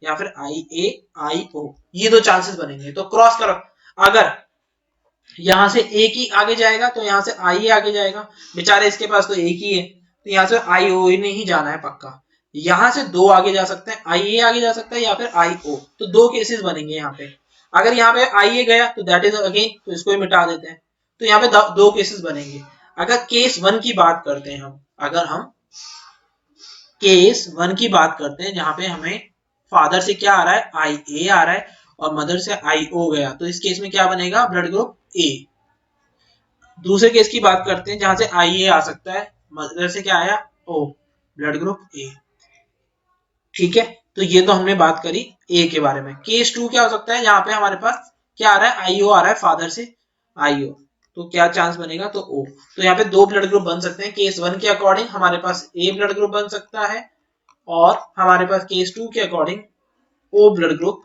या फिर आई ए आई ओ, ये दो चांसेस बनेंगे। तो क्रॉस करो, अगर यहां से एक ही आगे जाएगा तो यहां से आई ए आगे जाएगा, बेचारे इसके पास तो एक ही है, तो यहां से आई ओ ने ही जाना है पक्का। यहां से दो आगे जा सकते हैं, आई ए आगे जा सकता है या फिर आई ओ, तो दो केसेस बनेंगे यहाँ पे। अगर यहाँ पे आई ए गया तो दैट इज अगेन, तो इसको ही मिटा देते हैं, तो यहाँ पे दो केसेस बनेंगे। अगर केस वन की बात करते हैं हम, अगर हम केस वन की बात करते हैं जहां पे हमें फादर से क्या आ रहा है, आई ए आ रहा है और मदर से आई ओ गया, तो इस केस में क्या बनेगा, ब्लड ग्रुप ए। दूसरे केस की बात करते हैं जहां से आई ए आ सकता है, मदर से क्या आया, ओ, ब्लड ग्रुप ए, ठीक है। तो ये तो हमने बात करी ए के बारे में। केस टू क्या हो सकता है, यहाँ पे हमारे पास क्या आ रहा है, आईओ आ रहा है फादर से आईओ, तो क्या चांस बनेगा, तो ओ। तो यहाँ पे दो ब्लड ग्रुप बन सकते हैं, केस वन के अकॉर्डिंग हमारे पास ए ब्लड ग्रुप बन सकता है और हमारे पास केस टू के अकॉर्डिंग ओ ब्लड ग्रुप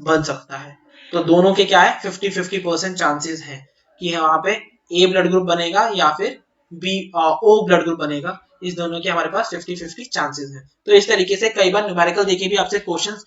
बन सकता है। तो दोनों के क्या है, 50-50% चांसेस हैं कि यहाँ पे ए ब्लड ग्रुप बनेगा या फिर बी ओ ब्लड ग्रुप बनेगा, इस दोनों के हमारे पास 50-50 चांसेस हैं। तो इस तरीके से कई बार न्यूमेरिकल देके भी आपसे क्वेश्चंस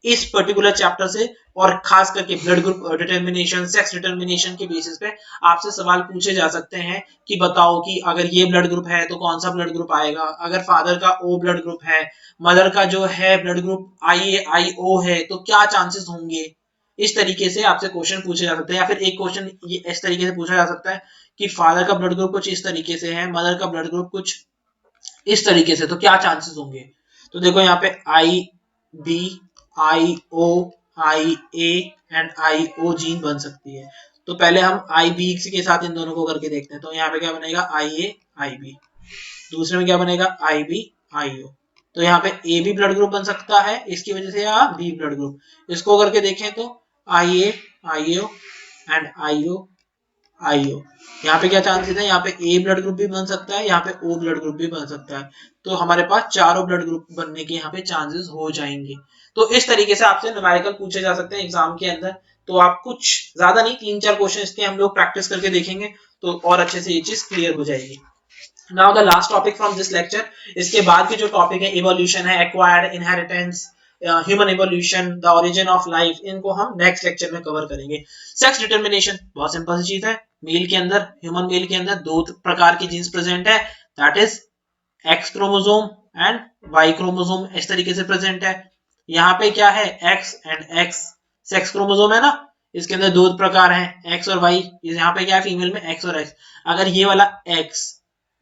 इस पर्टिकुलर चैप्टर से और खास करके blood group determination, sex determination के बेसिस पे आपसे सवाल पूछे जा सकते हैं कि बताओ कि अगर ये ब्लड ग्रुप है तो कौन सा ब्लड ग्रुप आएगा, अगर फादर का ओ ब्लड ग्रुप है, मदर का जो है ब्लड ग्रुप आई आई ओ है, तो क्या चांसेस होंगे। इस तरीके से आपसे क्वेश्चन पूछे जा सकते हैं, या फिर एक क्वेश्चन ये इस तरीके से पूछा जा सकता है कि फादर का ब्लड ग्रुप कुछ इस तरीके से है, मदर का ब्लड ग्रुप कुछ इस तरीके से, तो क्या चांसेस होंगे। तो देखो यहाँ पे I B I O I A and I O gene बन सकती है। तो पहले हम आई बी के साथ इन दोनों को करके देखते हैं। तो यहाँ पे क्या बनेगा, आई ए आई बी, दूसरे में क्या बनेगा, आई बी आई ओ। तो यहाँ पे ए बी ब्लड ग्रुप बन सकता है इसकी वजह से, या बी ब्लड ग्रुप, इसको करके देखें तो आई ए आई ओ एंड आई ओ आई ओ। यहाँ पे क्या चांसेस है, यहाँ पे ए ब्लड ग्रुप भी बन सकता है, यहाँ पे ओ ब्लड ग्रुप भी बन सकता है। तो हमारे पास चारों ब्लड ग्रुप बनने के यहाँ पे चांसेस हो जाएंगे। तो इस तरीके से आपसे न्यूमेरिकल पूछे जा सकते हैं एग्जाम के अंदर। तो आप कुछ ज्यादा नहीं, 3-4 क्वेश्चन इसके हम लोग प्रैक्टिस करके देखेंगे तो और अच्छे से ये चीज क्लियर हो जाएगी। Now the last topic from this lecture, इसके बाद के जो टॉपिक है इवोल्यूशन है, acquired, inheritance, human evolution, the origin of life, इनको हम नेक्स्ट लेक्चर में कवर करेंगे। सेक्स डिटर्मिनेशन बहुत सिंपल सी चीज है, मेल के अंदर, ह्यूमन मेल के अंदर दो प्रकार की जीन्स प्रेजेंट है, that is X chromosome and Y chromosome, इस तरीके से प्रेजेंट है। यहाँ पे क्या है, X and X, sex chromosome है ना, इसके अंदर दो प्रकार हैं, एक्स और वाई। यहाँ पे क्या है, फीमेल में एक्स और एक्स। अगर ये वाला एक्स,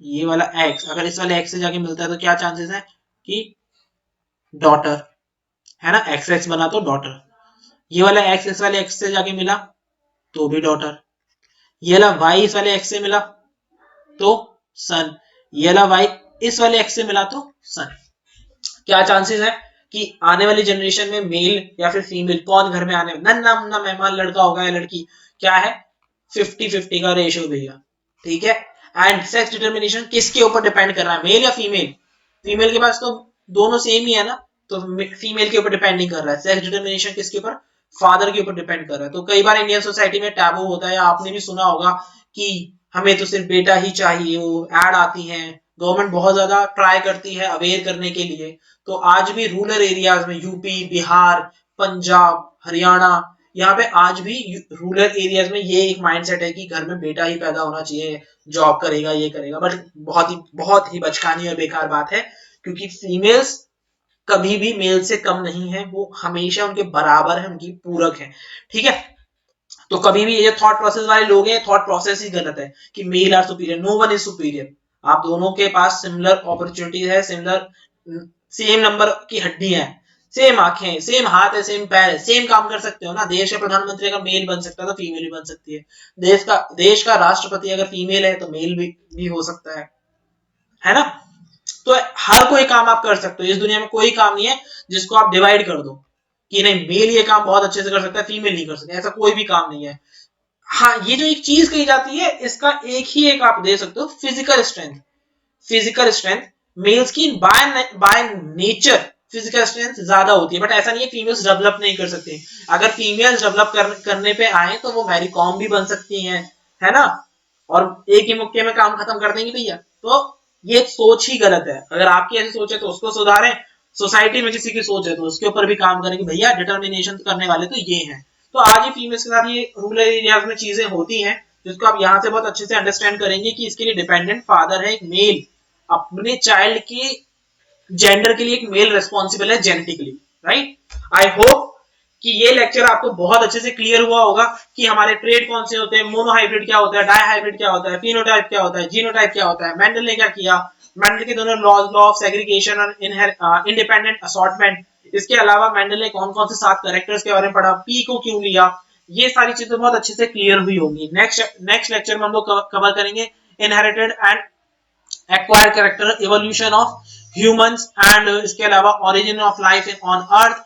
ये वाला एक्स अगर इस वाले एक्स से जाके मिलता है तो क्या चांसेस है कि डॉटर, है ना, एक्स एक्स बना तो डॉटर। ये वाला एक्स इस वाले एक्स से जाके मिला तो भी डॉटर। ये वाला वाई इस वाले एक्स से मिला तो सन। ये वाला वाई इस वाले एक्स से मिला तो सन। क्या चांसेस है कि आने वाली जनरेशन में मेल या फिर फीमेल कौन घर में आने, नन्ना मुन्ना मेहमान लड़का होगा या लड़की, क्या है 50-50 का रेशियो भैया, ठीक है। एंड सेक्स डिटर्मिनेशन किसके ऊपर डिपेंड कर रहा है, मेल या फीमेल, फीमेल के पास तो दोनों सेम ही है ना, तो फीमेल के ऊपर डिपेंड नहीं कर रहा है। सेक्स डिटर्मिनेशन किसके ऊपर, फादर के ऊपर डिपेंड कर रहा है। तो कई बार इंडियन सोसाइटी में टैबू होता है, आपने भी सुना होगा कि हमें तो सिर्फ बेटा ही चाहिए, वो एड आती है गवर्नमेंट बहुत ज्यादा ट्राई करती है अवेयर करने के लिए। तो आज भी रूरल एरियाज में यूपी, बिहार, पंजाब, हरियाणा, यहाँ पे आज भी रूरल एरियाज में ये एक माइंडसेट है कि घर में बेटा ही पैदा होना चाहिए, जॉब करेगा, ये करेगा। बट बहुत ही बचकानी और बेकार बात है, क्योंकि फीमेल्स कभी भी मेल से कम नहीं है, वो हमेशा उनके बराबर है, उनकी पूरक है। ठीक है, तो कभी भी ये थॉट प्रोसेस वाले लोग हैं, थॉट प्रोसेस ही गलत है कि male are superior, no one is superior. आप दोनों के पास सिमिलर अपॉर्चुनिटीज है, सिमिलर सेम नंबर की हड्डियां हैं, सेम आंखें, सेम हाथ है, सेम पैर है, सेम काम कर सकते हो ना। देश का प्रधानमंत्री अगर मेल बन सकता है तो फीमेल भी बन सकती है। देश का राष्ट्रपति अगर फीमेल है तो मेल भी हो सकता है ना। तो हर कोई काम आप कर सकते हो, इस दुनिया में कोई काम नहीं है जिसको आप डिवाइड कर दो कि नहीं मेल ये काम बहुत अच्छे से कर सकता है, फीमेल नहीं कर सकता, ऐसा कोई भी काम नहीं है। हाँ, ये जो एक चीज कही जाती है, इसका एक आप दे सकते हो, physical strength. Physical strength males की बाय नेचर फिजिकल स्ट्रेंथ ज्यादा होती है, बट ऐसा नहीं है फीमेल्स डेवलप नहीं कर सकती। अगर फीमेल्स डेवलप करने पे आए तो वो मैरी कॉम भी बन सकती हैं, है ना, और एक ही मुक्के में काम खत्म कर देंगे भैया। तो ये सोच ही गलत है। अगर आपकी ऐसी सोच है तो उसको सुधारें, सोसाइटी में किसी की सोच है तो उसके ऊपर भी काम करें कि भैया डिटर्मिनेशन करने वाले तो ये हैं। तो आज ही फीमेल्स के साथ ये रूरल एरियाज में चीजें होती हैं, जिसको आप यहाँ से बहुत अच्छे से अंडरस्टैंड करेंगे कि इसके लिए डिपेंडेंट फादर है, एक मेल अपने चाइल्ड की जेंडर के लिए एक मेल रिस्पॉन्सिबल है जेनेटिकली, राइट। आई होप कि ये लेक्चर आपको बहुत अच्छे से क्लियर हुआ होगा कि हमारे ट्रेड कौन से होते हैं, मोनोहाइब्रिड क्या होता है, डाइहाइब्रिड क्या होता है, फिनोटाइप क्या होता है, जीनोटाइप क्या होता है, मेंडल ने क्या किया, मेंडल के दोनों लॉ ऑफ सेग्रीगेशन और इंडिपेंडेंट असॉर्टमेंट, इसके अलावा मेंडल ने कौन कौन से 7 कैरेक्टर्स के बारे में पढ़ा, पी को क्यों लिया, ये सारी चीजें बहुत अच्छे से क्लियर हुई होंगी। नेक्स्ट लेक्चर में हम लोग कवर करेंगे inherited and acquired character, evolution of humans and इसके अलावा origin of life on earth,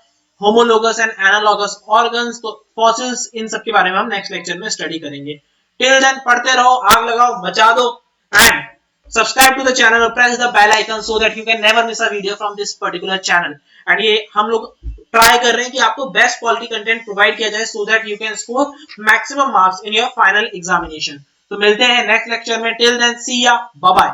homologous and analogous organs, तो फॉसिल्स, इन सब के बारे में हम नेक्स्ट लेक्चर में स्टडी करेंगे। टिल देन पढ़ते रहो, आग लगाओ, बचा दो, and subscribe to the channel or press the bell icon so that you can never miss a video from this particular channel। and ये हम लोग ट्राई कर रहे हैं कि आपको बेस्ट क्वालिटी कंटेंट प्रोवाइड किया जाए so that you can score maximum marks in your final examination। तो मिलते हैं नेक्स्ट लेक्चर में, टिल देन सी या, बाय बाय।